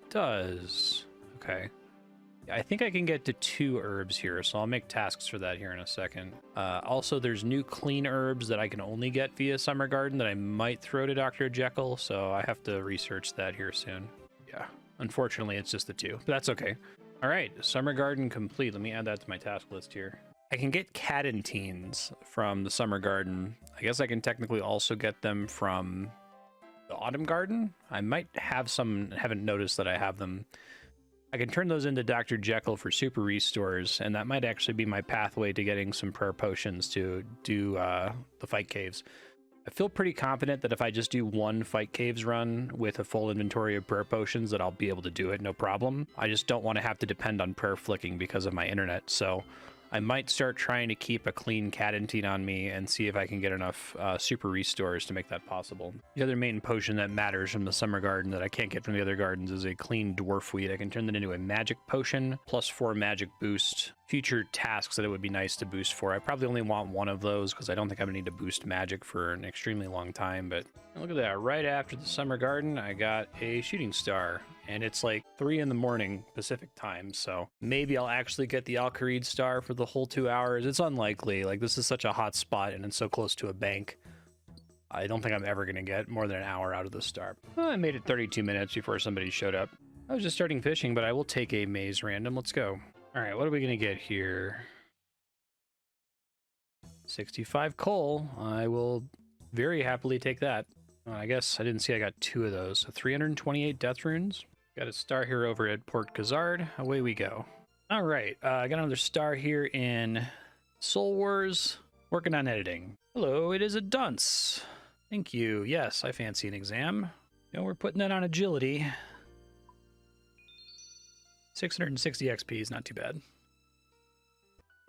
It does. Okay. I think I can get to 2 herbs here, so I'll make tasks for that here in a second. Also, there's new clean herbs that I can only get via Summer Garden that I might throw to Dr. Jekyll, so I have to research that here soon. Yeah, unfortunately, it's just the 2, but that's okay. All right, Summer Garden complete. Let me add that to my task list here. I can get cadentines from the Summer Garden. I guess I can technically also get them from the Autumn Garden. I might have some, haven't noticed that I have them. I can turn those into Dr. Jekyll for super restores, and that might actually be my pathway to getting some prayer potions to do the fight caves. I feel pretty confident that if I just do one fight caves run with a full inventory of prayer potions, that I'll be able to do it, no problem. I just don't want to have to depend on prayer flicking because of my internet, so I might start trying to keep a clean cadentine on me and see if I can get enough super restores to make that possible. The other main potion that matters from the Summer Garden that I can't get from the other gardens is a clean dwarf wheat. I can turn that into a magic potion, +4 magic boost. Future tasks that it would be nice to boost for. I probably only want one of those because I don't think I'm gonna need to boost magic for an extremely long time, but look at that. Right after the Summer Garden, I got a shooting star. And it's like 3 in the morning Pacific time, so maybe I'll actually get the Alcarid star for the whole 2 hours. It's unlikely. Like, this is such a hot spot and it's so close to a bank. I don't think I'm ever going to get more than an hour out of the star. Well, I made it 32 minutes before somebody showed up. I was just starting fishing, but I will take a maze random. Let's go. All right, what are we going to get here? 65 coal. I will very happily take that. I guess I didn't see I got 2 of those. So 328 death runes. Got a star here over at Port Khazard. Away we go. All right, I got another star here in Soul Wars. Working on editing. Hello, it is a dunce. Thank you. Yes, I fancy an exam. You know, we're putting that on agility. 660 XP is not too bad.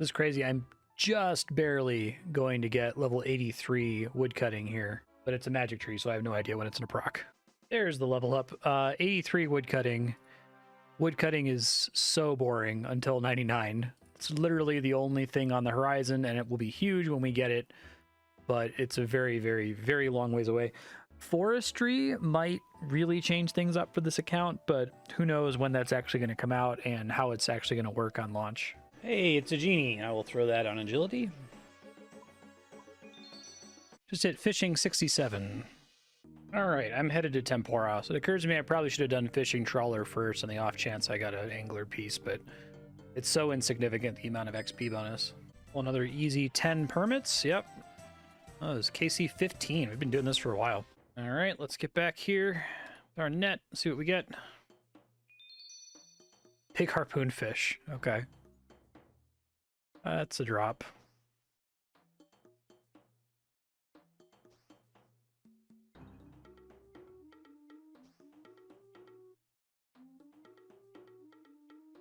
This is crazy. I'm just barely going to get level 83 woodcutting here, but it's a magic tree, so I have no idea when it's gonna proc. There's the level up. 83 woodcutting. Woodcutting is so boring until 99. It's literally the only thing on the horizon, and it will be huge when we get it, but it's a very, very, very long ways away. Forestry might really change things up for this account, but who knows when that's actually going to come out and how it's actually going to work on launch. Hey, it's a genie. I will throw that on agility. Just hit fishing 67. All right, I'm headed to Tempora. So it occurs to me I probably should have done fishing trawler first on the off chance I got an angler piece, but it's so insignificant, the amount of XP bonus. Well, another easy 10 permits. Yep. Oh, this is KC 15. We've been doing this for a while. All right, let's get back here with our net, see what we get. Big harpoon fish. Okay. That's a drop.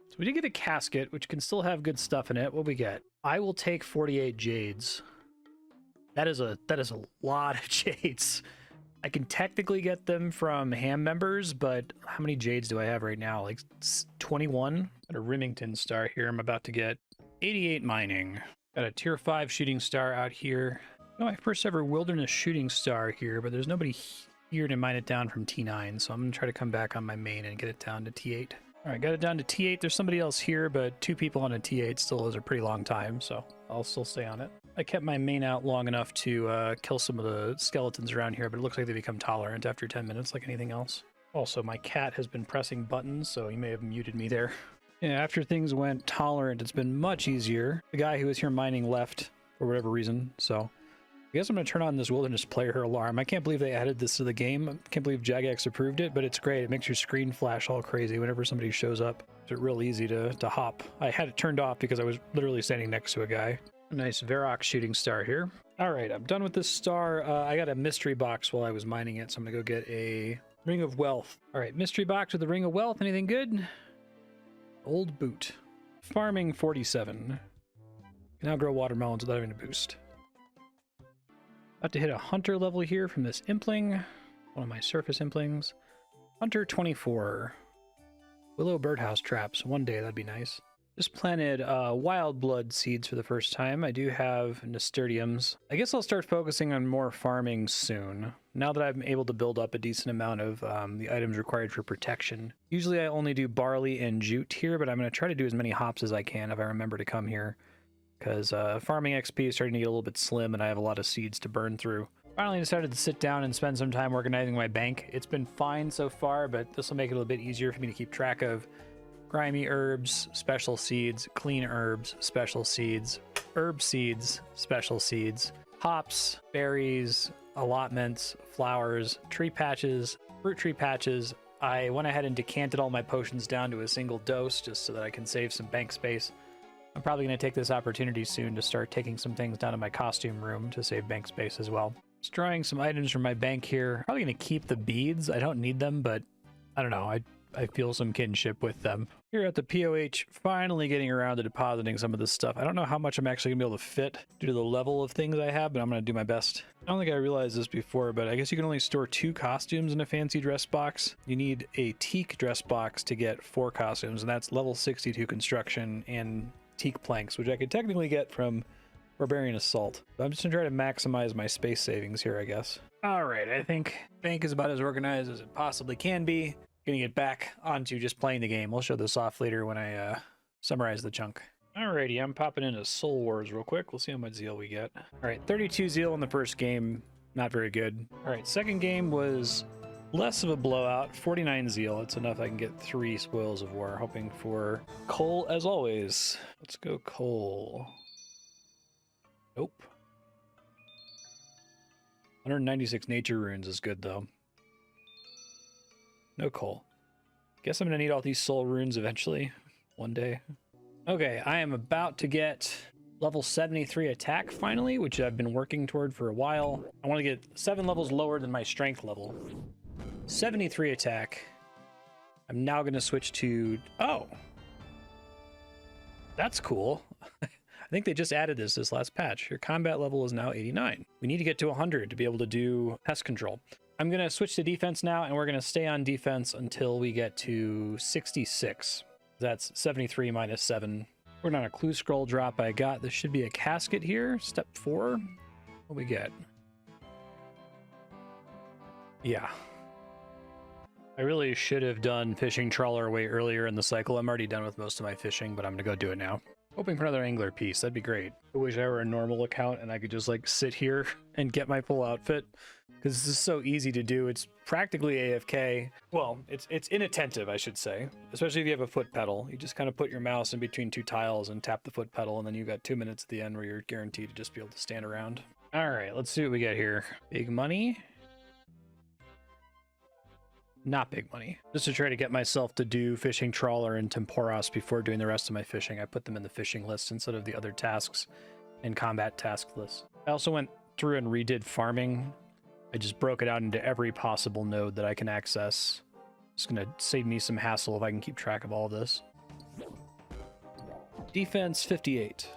So we did get a casket, which can still have good stuff in it. What we get? I will take 48 jades. That is a lot of jades. I can technically get them from ham members, but how many jades do I have right now? Like 21? Got a Remington star here I'm about to get. 88 mining. Got a tier 5 shooting star out here. No, my first ever wilderness shooting star here, but there's nobody here to mine it down from T9, so I'm gonna try to come back on my main and get it down to T8. All right, got it down to T8. There's somebody else here, but 2 people on a T8 still is a pretty long time, so I'll still stay on it. I kept my main out long enough to kill some of the skeletons around here, but it looks like they become tolerant after 10 minutes like anything else. Also, my cat has been pressing buttons, so he may have muted me there. Yeah, after things went tolerant, it's been much easier. The guy who was here mining left for whatever reason, so I guess I'm going to turn on this wilderness player alarm. I can't believe they added this to the game. I can't believe Jagex approved it, but it's great. It makes your screen flash all crazy whenever somebody shows up. It's real easy to hop. I had it turned off because I was literally standing next to a guy. A nice Varrock shooting star here. All right, I'm done with this star. I got a mystery box while I was mining it, so I'm going to go get a Ring of Wealth. All right, mystery box with the Ring of Wealth. Anything good? Old boot. Farming 47. Can now grow watermelons without having to boost. About to hit a hunter level here from this impling. One of my surface implings. Hunter 24. Willow birdhouse traps. One day, that'd be nice. Just planted wild blood seeds for the first time. I do have nasturtiums. I guess I'll start focusing on more farming soon. Now that I'm able to build up a decent amount of the items required for protection. Usually I only do barley and jute here, but I'm going to try to do as many hops as I can if I remember to come here. Because farming XP is starting to get a little bit slim and I have a lot of seeds to burn through. Finally decided to sit down and spend some time organizing my bank. It's been fine so far, but this will make it a little bit easier for me to keep track of grimy herbs, special seeds, clean herbs, special seeds, herb seeds, special seeds, hops, berries, allotments, flowers, tree patches, fruit tree patches. I went ahead and decanted all my potions down to a single dose just so that I can save some bank space. I'm probably going to take this opportunity soon to start taking some things down to my costume room to save bank space as well. Just drawing some items from my bank here. Probably going to keep the beads. I don't need them, but I don't know. I feel some kinship with them. Here at the POH, finally getting around to depositing some of this stuff. I don't know how much I'm actually going to be able to fit due to the level of things I have, but I'm going to do my best. I don't think I realized this before, but I guess you can only store 2 costumes in a fancy dress box. You need a teak dress box to get 4 costumes, and that's level 62 construction and teak planks, which I could technically get from Barbarian Assault. But I'm just going to try to maximize my space savings here, I guess. All right, I think bank is about as organized as it possibly can be. Gonna get back onto just playing the game. We'll show this off later when I summarize the chunk. Alrighty, I'm popping into Soul Wars real quick. We'll see how much zeal we get. Alright, 32 zeal in the first game. Not very good. Alright, second game was less of a blowout. 49 zeal. It's enough I can get 3 spoils of war. Hoping for coal as always. Let's go coal. Nope. 196 nature runes is good though. No coal. Guess I'm gonna need all these soul runes eventually, one day. Okay, I am about to get level 73 attack finally, which I've been working toward for a while. I want to get 7 levels lower than my strength level. 73 attack. I'm now gonna switch to... Oh! That's cool. I think they just added this last patch. Your combat level is now 89. We need to get to 100 to be able to do pest control. I'm going to switch to defense now, and we're going to stay on defense until we get to 66. That's 73 minus 7. We're on a clue scroll drop I got. There should be a casket here. Step 4. What we get? Yeah. I really should have done fishing trawler way earlier in the cycle. I'm already done with most of my fishing, but I'm gonna go do it now. Hoping for another angler piece. That'd be great. I wish I were a normal account and I could just like sit here and get my full outfit, because this is so easy to do. It's practically AFK. Well, it's inattentive, I should say, especially if you have a foot pedal. You just kind of put your mouse in between two tiles and tap the foot pedal, and then you've got 2 minutes at the end where you're guaranteed to just be able to stand around. All right, let's see what we get here. Big money. Not big money. Just to try to get myself to do fishing trawler and temporas before doing the rest of my fishing. I put them in the fishing list instead of the other tasks and combat task list. I also went through and redid farming. I just broke it out into every possible node that I can access. It's gonna save me some hassle if I can keep track of all of this. Defense 58.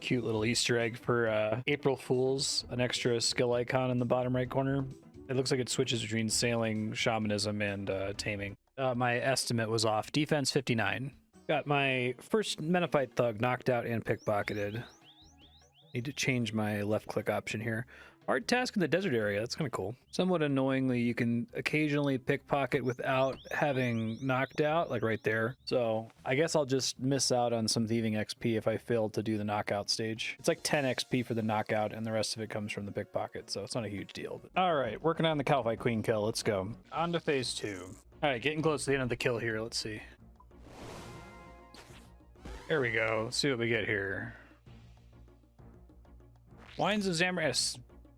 Cute little Easter egg for April Fools, an extra skill icon in the bottom right corner. It looks like it switches between sailing, shamanism, and taming. My estimate was off. Defense 59. Got my first Menophyte Thug knocked out and pickpocketed. Need to change my left click option here. Hard task in the desert area. That's kind of cool. Somewhat annoyingly, you can occasionally pickpocket without having knocked out, like right there. So I guess I'll just miss out on some thieving XP if I fail to do the knockout stage. It's like 10 XP for the knockout, and the rest of it comes from the pickpocket, so it's not a huge deal. But... All right, working on the Calvite Queen kill. Let's go. On to phase 2. All right, getting close to the end of the kill here. Let's see. There we go. Let's see what we get here. Wines of Zamras.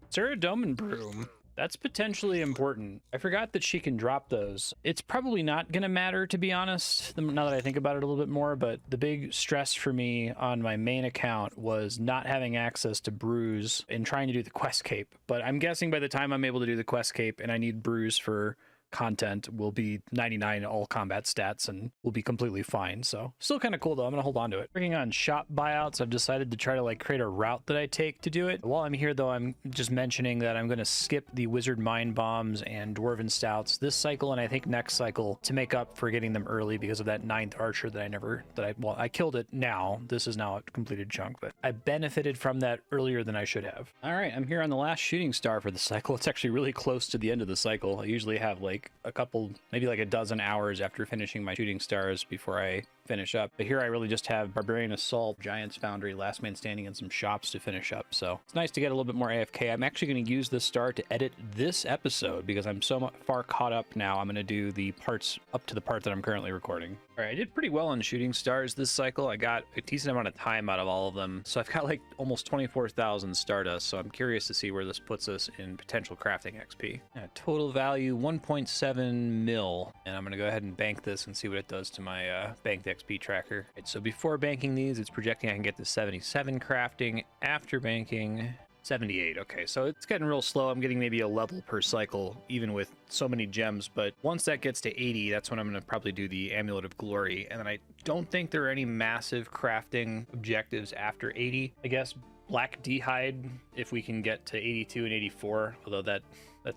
Ceridome Broom. That's potentially important. I forgot that she can drop those. It's probably not going to matter, to be honest, now that I think about it a little bit more, but the big stress for me on my main account was not having access to brews and trying to do the quest cape. But I'm guessing by the time I'm able to do the quest cape and I need brews for content, will be 99 all combat stats and will be completely fine. So still kind of cool though. I'm gonna hold on to it. Working on shop buyouts, I've decided to try to like create a route that I take to do it. While I'm here though, I'm just mentioning that I'm gonna skip the wizard mine bombs and dwarven stouts this cycle, and I think next cycle, to make up for getting them early because of that 9th archer that I killed it now. This is now a completed chunk, but I benefited from that earlier than I should have. All right, I'm here on the last shooting star for the cycle. It's actually really close to the end of the cycle. I usually have like a couple, maybe like a dozen hours after finishing my shooting stars before I finish up. But here I really just have Barbarian Assault, Giant's Foundry, Last Man Standing, and some shops to finish up. So it's nice to get a little bit more AFK. I'm actually going to use this star to edit this episode because I'm so far caught up now. I'm going to do the parts up to the part that I'm currently recording. All right, I did pretty well on shooting stars this cycle. I got a decent amount of time out of all of them. So I've got like almost 24,000 Stardust. So I'm curious to see where this puts us in potential crafting XP. Total value 1.7 mil. And I'm going to go ahead and bank this and see what it does to my banked XP tracker. Right, so before banking these, it's projecting I can get to 77 crafting. After banking, 78. Okay, so it's getting real slow. I'm getting maybe a level per cycle, even with so many gems. But once that gets to 80, that's when I'm going to probably do the Amulet of Glory. And then I don't think there are any massive crafting objectives after 80. I guess Black D'hide, if we can get to 82 and 84, although that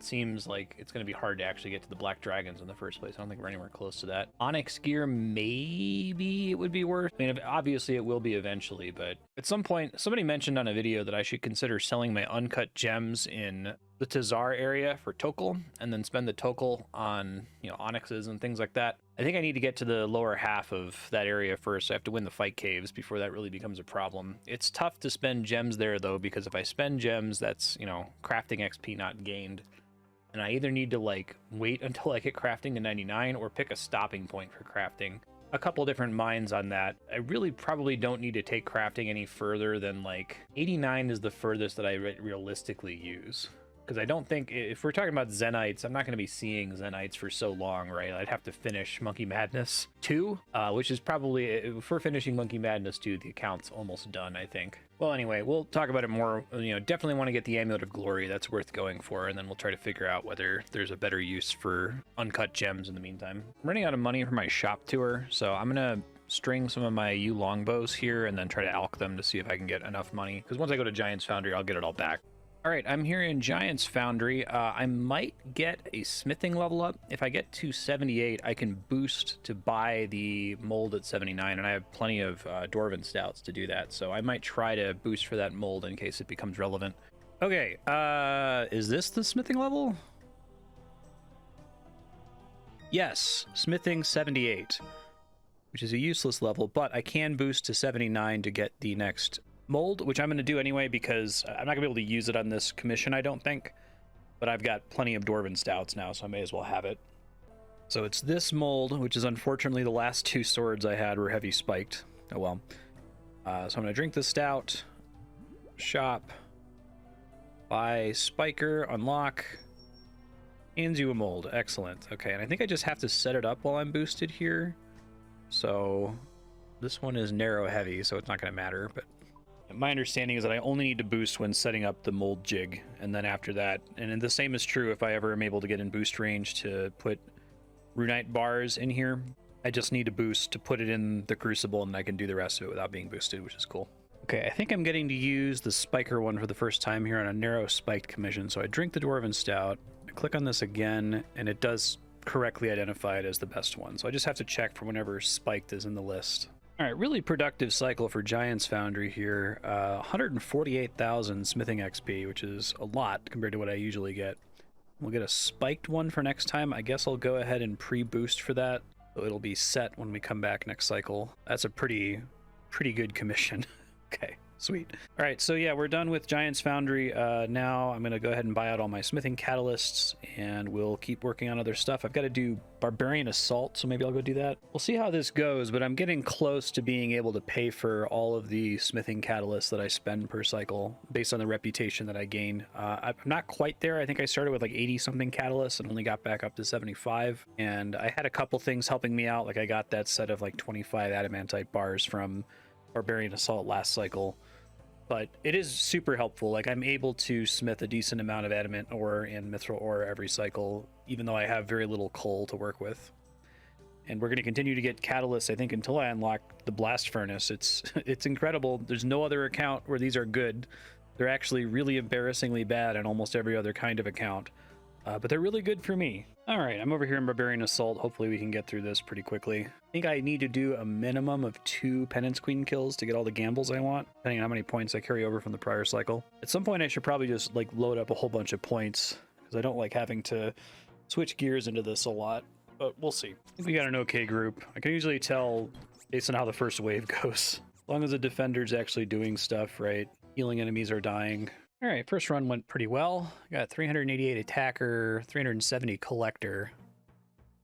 seems like it's going to be hard to actually get to the Black Dragons in the first place. I don't think we're anywhere close to that. Onyx gear, maybe it would be worth. I mean, obviously it will be eventually, but at some point, somebody mentioned on a video that I should consider selling my uncut gems in the Tazar area for Tokal, and then spend the Tokal on, you know, onyxes and things like that. I think I need to get to the lower half of that area first. I have to win the fight caves before that really becomes a problem. It's tough to spend gems there though, because if I spend gems, that's, you know, crafting XP not gained. And I either need to like wait until I get crafting to 99 or pick a stopping point for crafting. A couple different minds on that. I really probably don't need to take crafting any further than like 89 is the furthest that I realistically use. Because I don't think, if we're talking about Zenites, I'm not going to be seeing Zenites for so long, right? I'd have to finish Monkey Madness 2, which is probably, if we're finishing Monkey Madness 2, the account's almost done, I think. Well, anyway, we'll talk about it more. You know, definitely want to get the Amulet of Glory. That's worth going for, and then we'll try to figure out whether there's a better use for uncut gems in the meantime. I'm running out of money for my shop tour, so I'm going to string some of my yew longbows here and then try to alch them to see if I can get enough money. Because once I go to Giant's Foundry, I'll get it all back. All right, I'm here in Giant's Foundry. I might get a smithing level up. If I get to 78, I can boost to buy the mold at 79, and I have plenty of Dwarven Stouts to do that, so I might try to boost for that mold in case it becomes relevant. Okay, is this the smithing level? Yes, smithing 78, which is a useless level, but I can boost to 79 to get the next mold, which I'm going to do anyway because I'm not going to be able to use it on this commission, I don't think. But I've got plenty of Dwarven Stouts now, so I may as well have it. So it's this mold, which is unfortunately the last 2 swords I had were heavy spiked. Oh well. So I'm going to drink the stout, shop, buy spiker, unlock, hands you a mold. Excellent. Okay, and I think I just have to set it up while I'm boosted here. So this one is narrow heavy, so it's not going to matter, but my understanding is that I only need to boost when setting up the mold jig, and then after that, and the same is true if I ever am able to get in boost range to put runite bars in here. I just need to boost to put it in the crucible, and I can do the rest of it without being boosted, which is cool. Okay, I think I'm getting to use the spiker one for the first time here on a narrow spiked commission. So I drink the Dwarven Stout, I click on this again, and it does correctly identify it as the best one. So I just have to check for whenever spiked is in the list. All right, really productive cycle for Giant's Foundry here. 148,000 smithing XP, which is a lot compared to what I usually get. We'll get a spiked one for next time. I guess I'll go ahead and pre-boost for that. So it'll be set when we come back next cycle. That's a pretty good commission. Okay, sweet. All right, so yeah, we're done with Giant's Foundry. Now I'm going to go ahead and buy out all my smithing catalysts, and we'll keep working on other stuff. I've got to do Barbarian Assault, so maybe I'll go do that. We'll see how this goes, but I'm getting close to being able to pay for all of the smithing catalysts that I spend per cycle based on the reputation that I gain. I'm not quite there. I think I started with like 80-something catalysts and only got back up to 75, and I had a couple things helping me out. Like I got that set of like 25 adamantite bars from Barbarian Assault last cycle, but it is super helpful. Like I'm able to smith a decent amount of adamant ore and mithril ore every cycle, even though I have very little coal to work with. And we're going to continue to get catalysts, I think, until I unlock the blast furnace. It's incredible. There's no other account where these are good. They're actually really embarrassingly bad on almost every other kind of account, but they're really good for me. All right, I'm over here in Barbarian Assault. Hopefully we can get through this pretty quickly. I think I need to do a minimum of 2 Penance Queen kills to get all the gambles I want, depending on how many points I carry over from the prior cycle. At some point I should probably just like load up a whole bunch of points, because I don't like having to switch gears into this a lot, but we'll see. I think we got an okay group. I can usually tell based on how the first wave goes. As long as the defender's actually doing stuff, right? Healing enemies are dying. All right, first run went pretty well. Got 388 attacker, 370 collector.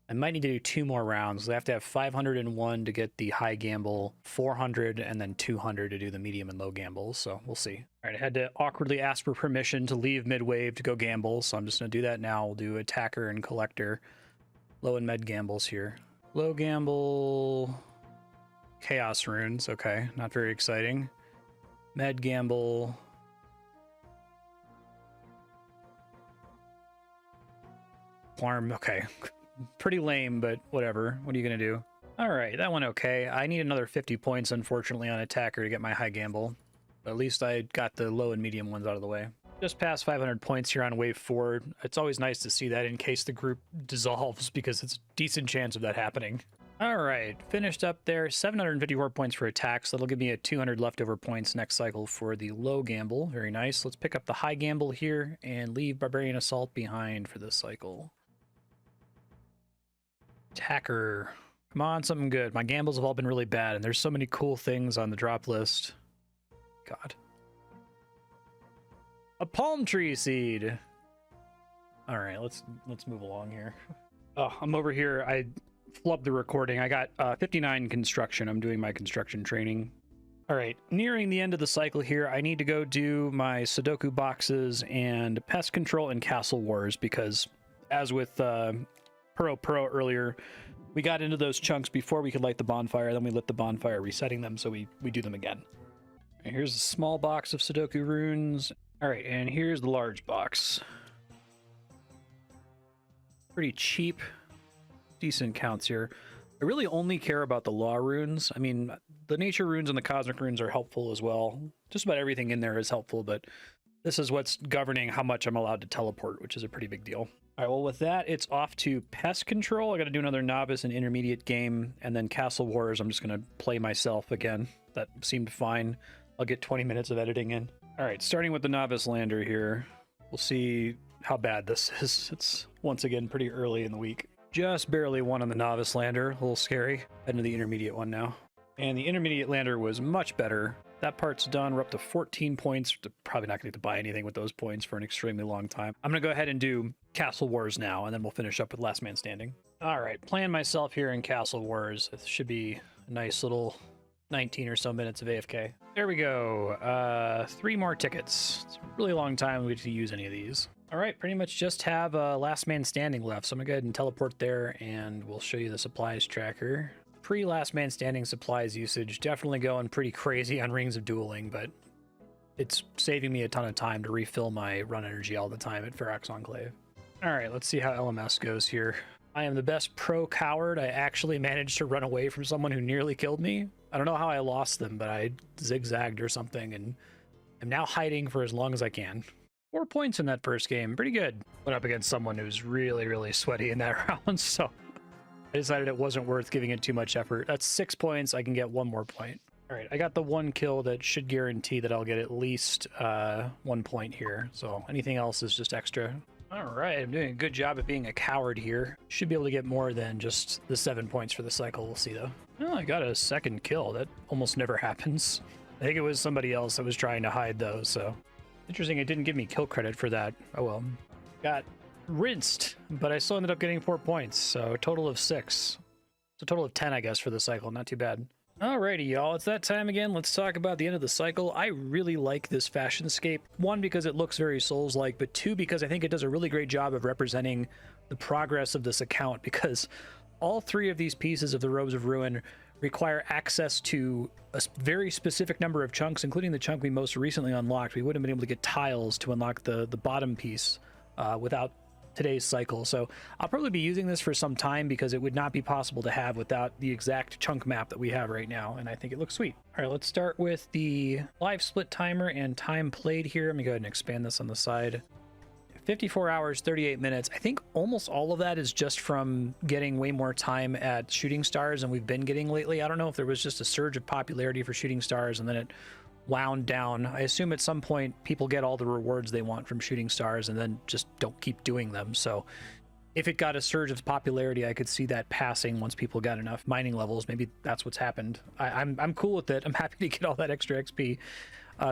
I might need to do 2 more rounds. I have to have 501 to get the high gamble, 400, and then 200 to do the medium and low gambles, so we'll see. All right, I had to awkwardly ask for permission to leave mid-wave to go gamble, so I'm just going to do that now. We'll do attacker and collector. Low and med gambles here. Low gamble... Chaos runes, okay, not very exciting. Med gamble... Farm, okay. Pretty lame, but whatever. What are you gonna do? All right, that went okay. I need another 50 points, unfortunately, on attacker to get my high gamble. But at least I got the low and medium ones out of the way. Just past 500 points here on wave 4. It's always nice to see that in case the group dissolves, because it's a decent chance of that happening. All right, finished up there. 754 points for attack, so that'll give me a 200 leftover points next cycle for the low gamble. Very nice. Let's pick up the high gamble here and leave Barbarian Assault behind for this cycle. Attacker. Come on, something good. My gambles have all been really bad, and there's so many cool things on the drop list. God. A palm tree seed. All right, let's move along here. Oh, I'm over here. I flubbed the recording. I got 59 construction. I'm doing my construction training. All right, nearing the end of the cycle here, I need to go do my Sudoku boxes and pest control and castle wars, because as with Pro earlier, we got into those chunks before we could light the bonfire, then we lit the bonfire resetting them, so we do them again. And here's a small box of Sudoku runes. All right, and here's the large box. Pretty cheap, decent counts here. I really only care about the law runes. I mean, the nature runes and the cosmic runes are helpful as well. Just about everything in there is helpful, but this is what's governing how much I'm allowed to teleport, which is a pretty big deal. All right, well, with that, it's off to pest control. I got to do another novice and intermediate game, and then Castle Wars, I'm just going to play myself again. That seemed fine. I'll get 20 minutes of editing in. All right, starting with the novice lander here. We'll see how bad this is. It's, once again, pretty early in the week. Just barely won on the novice lander. A little scary. Heading to the intermediate one now. And the intermediate lander was much better. That part's done. We're up to 14 points. Probably not going to buy anything with those points for an extremely long time. I'm going to go ahead and do Castle Wars now, and then we'll finish up with Last Man Standing. All right, playing myself here in Castle Wars. It should be a nice little 19 or so minutes of AFK. There we go. 3 more tickets. It's a really long time we get to use any of these. All right, pretty much just have Last Man Standing left. So I'm going to go ahead and teleport there, and we'll show you the supplies tracker. Pre-Last Man Standing supplies usage, definitely going pretty crazy on Rings of Dueling, but it's saving me a ton of time to refill my run energy all the time at Ferox Enclave. All right, let's see how LMS goes here. I am the best pro coward. I actually managed to run away from someone who nearly killed me. I don't know how I lost them, but I zigzagged or something, and I'm now hiding for as long as I can. 4 points in that first game, pretty good. Went up against someone who's really, really sweaty in that round, so I decided it wasn't worth giving it too much effort. That's 6 points. I can get 1 more point. All right, I got the 1 kill that should guarantee that I'll get at least 1 point here. So anything else is just extra. All right, I'm doing a good job at being a coward here. Should be able to get more than just the 7 points for the cycle. We'll see though. Well, I got a 2nd kill. That almost never happens. I think it was somebody else that was trying to hide those. So interesting, it didn't give me kill credit for that. Oh well. Got rinsed, but I still ended up getting 4 points, so a total of 6. It's a total of 10, I guess, for the cycle. Not too bad. Alrighty, y'all, it's that time again. Let's talk about the end of the cycle. I really like this fashionscape. 1, because it looks very Souls-like, but 2, because I think it does a really great job of representing the progress of this account, because all 3 of these pieces of the Robes of Ruin require access to a very specific number of chunks, including the chunk we most recently unlocked. We wouldn't have been able to get tiles to unlock the bottom piece without today's cycle. So I'll probably be using this for some time because it would not be possible to have without the exact chunk map that we have right now, and I think it looks sweet. All right, let's start with the live split timer and time played here. Let me go ahead and expand this on the side. 54 hours, 38 minutes. I think almost all of that is just from getting way more time at Shooting Stars than we've been getting lately. I don't know if there was just a surge of popularity for Shooting Stars and then it wound down. I assume at some point people get all the rewards they want from Shooting Stars and then just don't keep doing them. So if it got a surge of popularity, I could see that passing once people got enough mining levels. Maybe that's what's happened. I'm cool with it. I'm happy to get all that extra XP.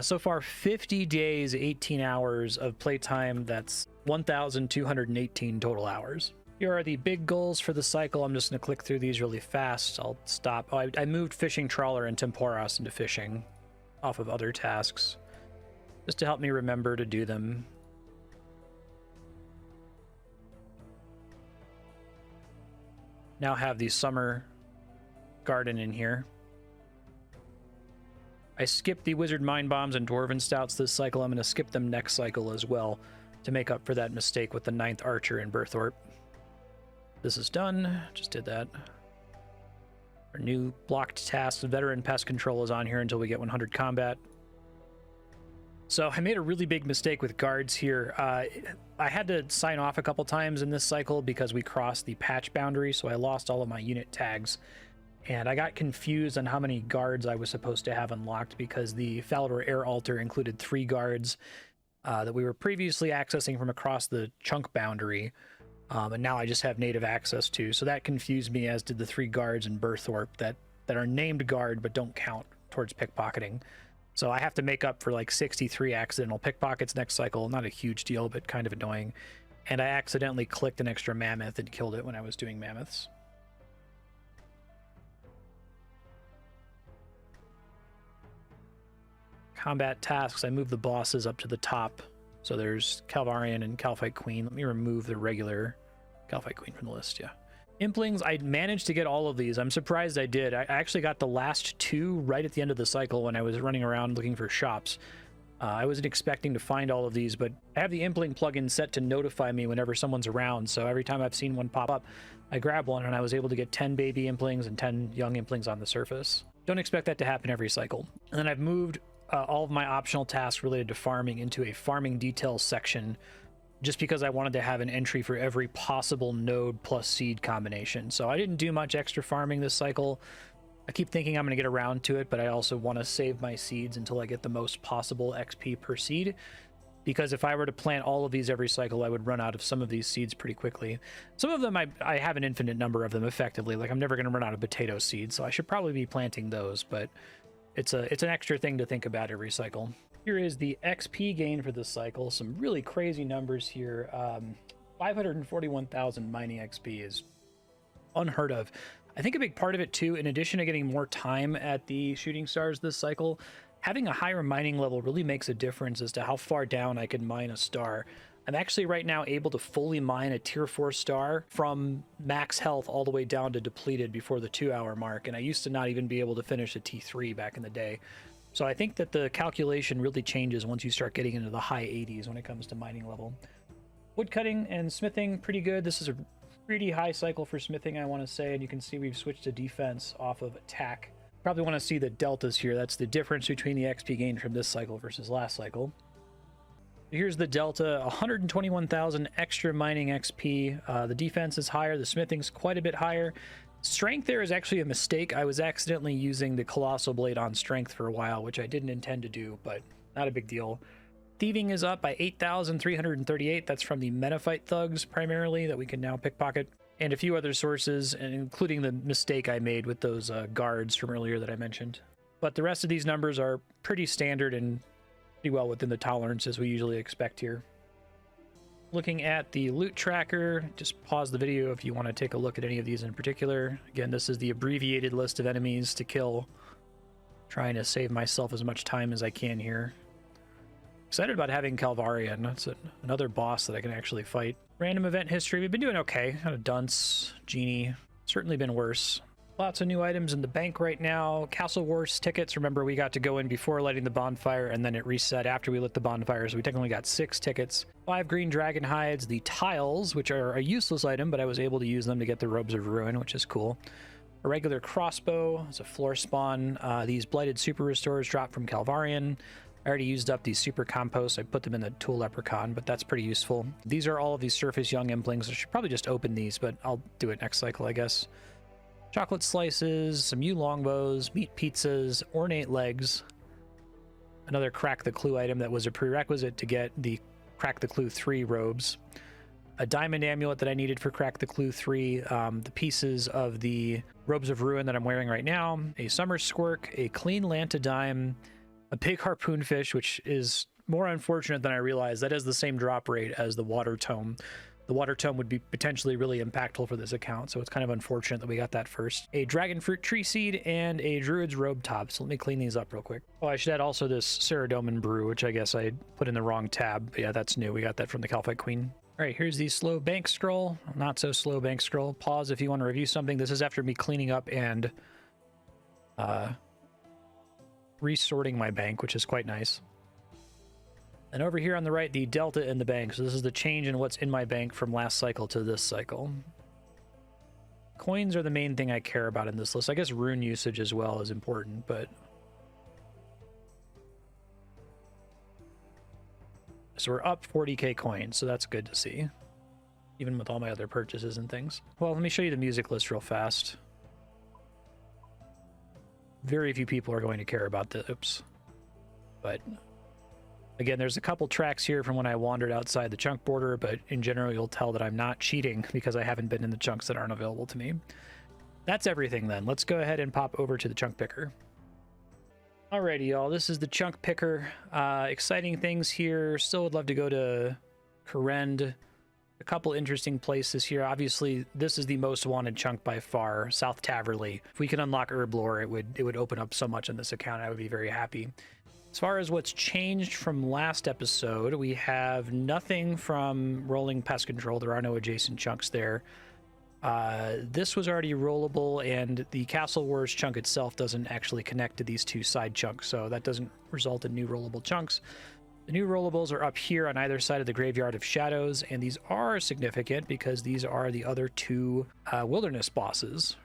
So far, 50 days, 18 hours of playtime. That's 1,218 total hours. Here are the big goals for the cycle. I'm just going to click through these really fast. I'll stop. Oh, I moved Fishing Trawler and Temporos into fishing off of other tasks just to help me remember to do them. Now have the summer garden in here. I skipped the Wizard Mind Bombs and Dwarven Stouts this cycle. I'm going to skip them next cycle as well to make up for that mistake with the 9th Archer in Berthorpe. This is done. Just did that. Our new blocked task, Veteran Pest Control, is on here until we get 100 combat. So I made a really big mistake with guards here. I had to sign off a couple times in this cycle because we crossed the patch boundary, so I lost all of my unit tags. And I got confused on how many guards I was supposed to have unlocked because the Falador Air Altar included 3 guards that we were previously accessing from across the chunk boundary. And now I just have native access to. So that confused me, as did the 3 guards in Berthorpe that are named guard but don't count towards pickpocketing. So I have to make up for like 63 accidental pickpockets next cycle. Not a huge deal, but kind of annoying. And I accidentally clicked an extra mammoth and killed it when I was doing mammoths. Combat tasks, I moved the bosses up to the top. So there's Calvarian and Calphite Queen. Let me remove the regular Calphite Queen from the list, yeah. Implings, I managed to get all of these. I'm surprised I did. I actually got the last 2 right at the end of the cycle when I was running around looking for shops. I wasn't expecting to find all of these, but I have the Impling plugin set to notify me whenever someone's around, so every time I've seen one pop up, I grab one, and I was able to get 10 baby Implings and 10 young Implings on the surface. Don't expect that to happen every cycle. And then I've moved all of my optional tasks related to farming into a farming details section, just because I wanted to have an entry for every possible node plus seed combination. So I didn't do much extra farming this cycle. I keep thinking I'm going to get around to it, but I also want to save my seeds until I get the most possible XP per seed. because if I were to plant all of these every cycle, I would run out of some of these seeds pretty quickly. Some of them, I have an infinite number of them effectively. Like I'm never going to run out of potato seeds, so I should probably be planting those, but it's an extra thing to think about every cycle. Here is the XP gain for this cycle. Some really crazy numbers here. 541,000 mining XP is unheard of. I think a big part of it too, in addition to getting more time at the shooting stars this cycle, having a higher mining level really makes a difference as to how far down I can mine a star. I'm actually right now able to fully mine a tier 4 star from max health all the way down to depleted before the 2-hour mark, and I used to not even be able to finish a T3 back in the day. So I think that the calculation really changes once you start getting into the high 80s when it comes to mining level. Woodcutting and smithing, pretty good. This is a pretty high cycle for smithing, I want to say, and you can see we've switched to defense off of attack. Probably want to see the deltas here. That's the difference between the XP gain from this cycle versus last cycle. Here's the delta, 121,000 extra mining XP. The defense is higher, the smithing's quite a bit higher. Strength there is actually a mistake. I was accidentally using the Colossal Blade on strength for a while, which I didn't intend to do, but not a big deal. Thieving is up by 8,338. That's from the Menophyte thugs primarily that we can now pickpocket, and a few other sources, and including the mistake I made with those guards from earlier that I mentioned. But the rest of these numbers are pretty standard and pretty well within the tolerances we usually expect here. Looking at the loot tracker, just pause the video if you want to take a look at any of these in particular. Again, this is the abbreviated list of enemies to kill. Trying to save myself as much time as I can here. Excited about having Calvarian. That's another boss that I can actually fight. Random event history, we've been doing okay. Kind of dunce, genie, certainly been worse. Lots of new items in the bank right now. Castle Wars tickets, remember we got to go in before lighting the bonfire and then it reset after we lit the bonfire, so we technically got 6 tickets. 5 green dragon hides, the tiles, which are a useless item, but I was able to use them to get the robes of ruin, which is cool. A regular crossbow, it's a floor spawn. These blighted super restores drop from Calvarian. I already used up these super composts. I put them in the tool leprechaun, but that's pretty useful. These are all of these surface young implings. I should probably just open these, but I'll do it next cycle, I guess. Chocolate slices, some yew longbows, meat pizzas, ornate legs. Another Crack the Clue item that was a prerequisite to get the Crack the Clue 3 robes. A diamond amulet that I needed for Crack the Clue 3. The pieces of the robes of ruin that I'm wearing right now. A summer squirk, a clean lantadime, a big harpoon fish, which is more unfortunate than I realized. That has the same drop rate as the water tome. The water tome would be potentially really impactful for this account, so it's kind of unfortunate that we got that first. A dragon fruit tree seed and a druid's robe top. So let me clean these up real quick. Oh, I should add also this Ceradomin brew, which I guess I put in the wrong tab. But yeah, that's new. We got that from the Calphite Queen. All right, here's the slow bank scroll. Not so slow bank scroll. Pause if you want to review something. This is after me cleaning up and resorting my bank, which is quite nice. And over here on the right, the delta in the bank. So this is the change in what's in my bank from last cycle to this cycle. Coins are the main thing I care about in this list. I guess rune usage as well is important, but... So we're up 40k coins, so that's good to see. Even with all my other purchases and things. Well, let me show you the music list real fast. Very few people are going to care about the... Oops. But... Again, there's a couple tracks here from when I wandered outside the chunk border, but in general, you'll tell that I'm not cheating because I haven't been in the chunks that aren't available to me. That's everything then. Let's go ahead and pop over to the chunk picker. Alrighty, y'all. This is the chunk picker. Exciting things here. Still would love to go to Korend. A couple interesting places here. Obviously, this is the most wanted chunk by far, South Taverley. If we can unlock Herblore, it would open up so much on this account. I would be very happy. As far as what's changed from last episode, we have nothing from rolling pest control. There are no adjacent chunks there. This was already rollable, and the Castle Wars chunk itself doesn't actually connect to these two side chunks, so that doesn't result in new rollable chunks. The new rollables are up here on either side of the Graveyard of Shadows, and these are significant because these are the other two wilderness bosses,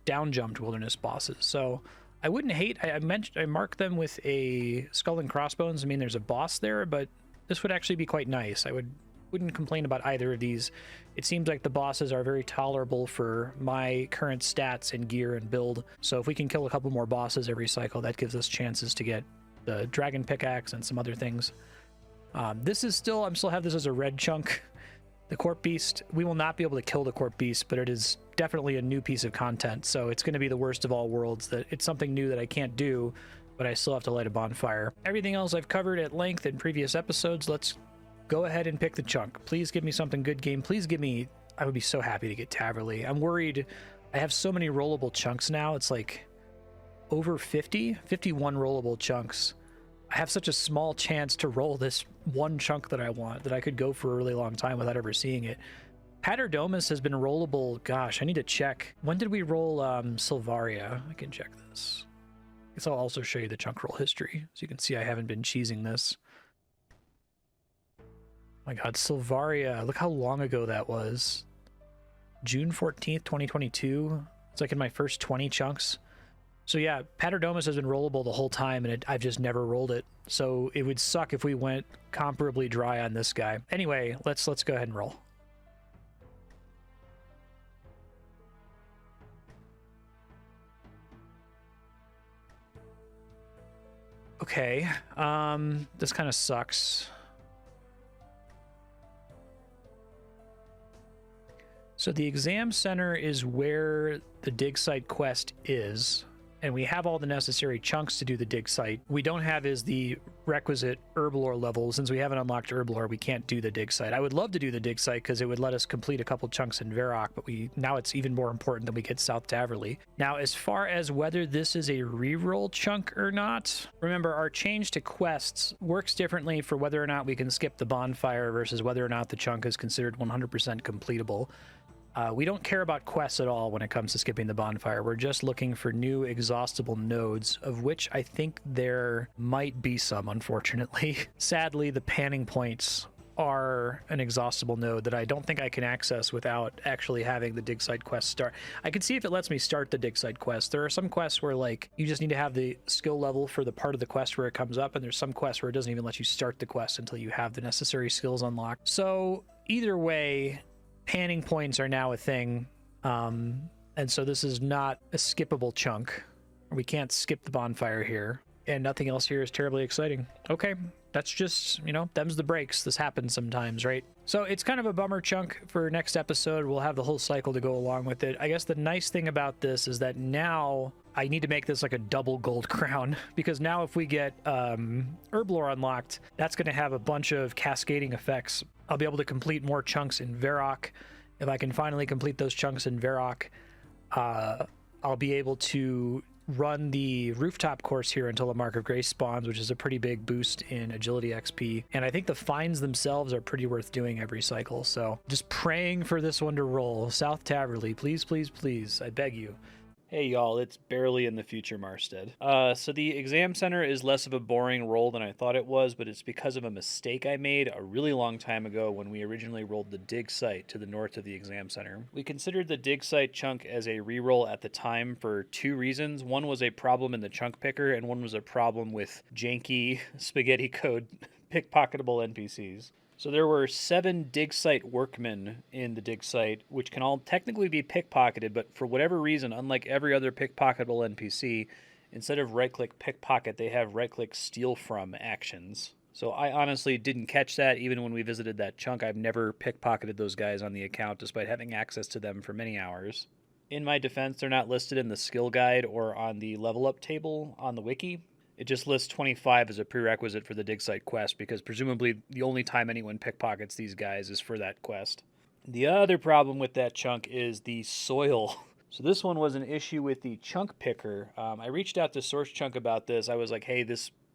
down-jumped wilderness bosses. So I wouldn't hate, I marked them with a skull and crossbones. I mean, there's a boss there, but this would actually be quite nice. I wouldn't complain about either of these. It seems like the bosses are very tolerable for my current stats and gear and build. So if we can kill a couple more bosses every cycle, that gives us chances to get the dragon pickaxe and some other things. This is still, I'm still have this as a red chunk. The Corp Beast, we will not be able to kill the Corp Beast, but it is definitely a new piece of content. So it's going to be the worst of all worlds. That it's something new that I can't do, but I still have to light a bonfire. Everything else I've covered at length in previous episodes. Let's go ahead and pick the chunk. Please give me something good, game. Please give me, I would be so happy to get Taverley. I'm worried. I have so many rollable chunks now. It's like over 51 rollable chunks. I have such a small chance to roll this one chunk that I want that I could go for a really long time without ever seeing it. Paterdomus has been rollable. Gosh, I need to check. When did we roll Silvaria? I can check this. I guess I'll also show you the chunk roll history, so you can see I haven't been cheesing this. My God, Silvaria, look how long ago that was. June 14th, 2022. It's like in my first 20 chunks. So yeah, Paterdomus has been rollable the whole time, and I've just never rolled it. So it would suck if we went comparably dry on this guy. Anyway, let's go ahead and roll. Okay, this kind of sucks. So the exam center is where the dig site quest is, and we have all the necessary chunks to do the dig site. We don't have is the requisite herblore level. Since we haven't unlocked herblore, we can't do the dig site. I would love to do the dig site because it would let us complete a couple chunks in Varrock, but now it's even more important that we get South Taverley. Now, as far as whether this is a reroll chunk or not, remember our change to quests works differently for whether or not we can skip the bonfire versus whether or not the chunk is considered 100% completable. We don't care about quests at all when it comes to skipping the bonfire. We're just looking for new exhaustible nodes, of which I think there might be some, unfortunately. Sadly, the panning points are an exhaustible node that I don't think I can access without actually having the dig site quest start. I can see if it lets me start the dig site quest. There are some quests where like you just need to have the skill level for the part of the quest where it comes up, and there's some quests where it doesn't even let you start the quest until you have the necessary skills unlocked. So either way, panning points are now a thing, and so this is not a skippable chunk. We can't skip the bonfire here, and nothing else here is terribly exciting. Okay, that's just, you know, them's the breaks. This happens sometimes, right? So it's kind of a bummer chunk for next episode. We'll have the whole cycle to go along with it. I guess the nice thing about this is that now I need to make this like a double gold crown, because now if we get herblore unlocked, that's going to have a bunch of cascading effects. I'll be able to complete more chunks in Varrock. If I can finally complete those chunks in Varrock, I'll be able to run the rooftop course here until the Mark of Grace spawns, which is a pretty big boost in agility XP. And I think the finds themselves are pretty worth doing every cycle. So just praying for this one to roll. South Taverley, please, please, please. I beg you. Hey y'all, it's barely in the future Marstead. So the exam center is less of a boring roll than I thought it was, but it's because of a mistake I made a really long time ago when we originally rolled the dig site to the north of the exam center. We considered the dig site chunk as a reroll at the time for two reasons. One was a problem in the chunk picker, and one was a problem with janky spaghetti code pickpocketable NPCs. So there were 7 dig site workmen in the dig site, which can all technically be pickpocketed, but for whatever reason, unlike every other pickpocketable NPC, instead of right-click pickpocket, they have right-click steal from actions. So I honestly didn't catch that even when we visited that chunk. I've never pickpocketed those guys on the account, despite having access to them for many hours. In my defense, they're not listed in the skill guide or on the level up table on the wiki. It just lists 25 as a prerequisite for the dig site quest, because presumably the only time anyone pickpockets these guys is for that quest. The other problem with that chunk is the soil. So this one was an issue with the chunk picker. I reached out to Source Chunk about this. I was like, hey,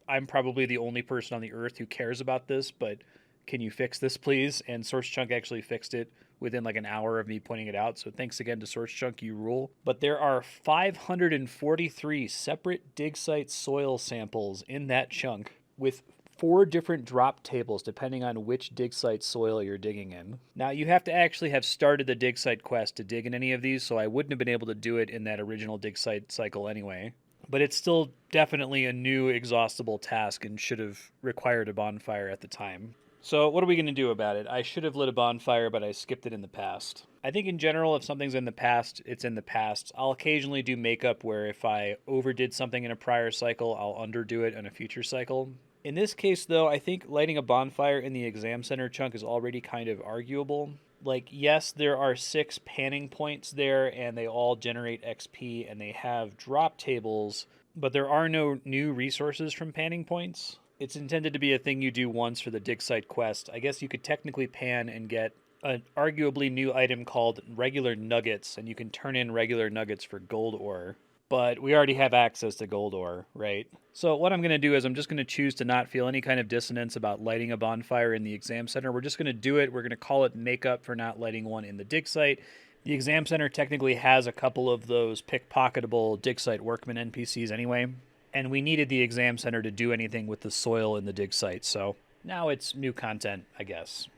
I'm probably the only person on the earth who cares about this, but can you fix this, please? And Source Chunk actually fixed it within like an hour of me pointing it out. So thanks again to Source Chunk, you rule. But there are 543 separate dig site soil samples in that chunk with 4 different drop tables depending on which dig site soil you're digging in. Now you have to actually have started the dig site quest to dig in any of these, so I wouldn't have been able to do it in that original dig site cycle anyway. But it's still definitely a new exhaustible task and should have required a bonfire at the time. So what are we going to do about it? I should have lit a bonfire, but I skipped it in the past. I think in general, if something's in the past, it's in the past. I'll occasionally do makeup where if I overdid something in a prior cycle, I'll underdo it in a future cycle. In this case, though, I think lighting a bonfire in the exam center chunk is already kind of arguable. Like, yes, there are 6 panning points there, and they all generate XP, and they have drop tables, but there are no new resources from panning points. It's intended to be a thing you do once for the dig site quest. I guess you could technically pan and get an arguably new item called regular nuggets, and you can turn in regular nuggets for gold ore. But we already have access to gold ore, right? So what I'm going to do is I'm just going to choose to not feel any kind of dissonance about lighting a bonfire in the exam center. We're just going to do it. We're going to call it makeup for not lighting one in the dig site. The exam center technically has a couple of those pickpocketable dig site workman NPCs anyway, and we needed the exam center to do anything with the soil in the dig site, so now it's new content, I guess.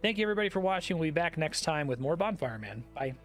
Thank you everybody for watching. We'll be back next time with more Bonfire Man. Bye.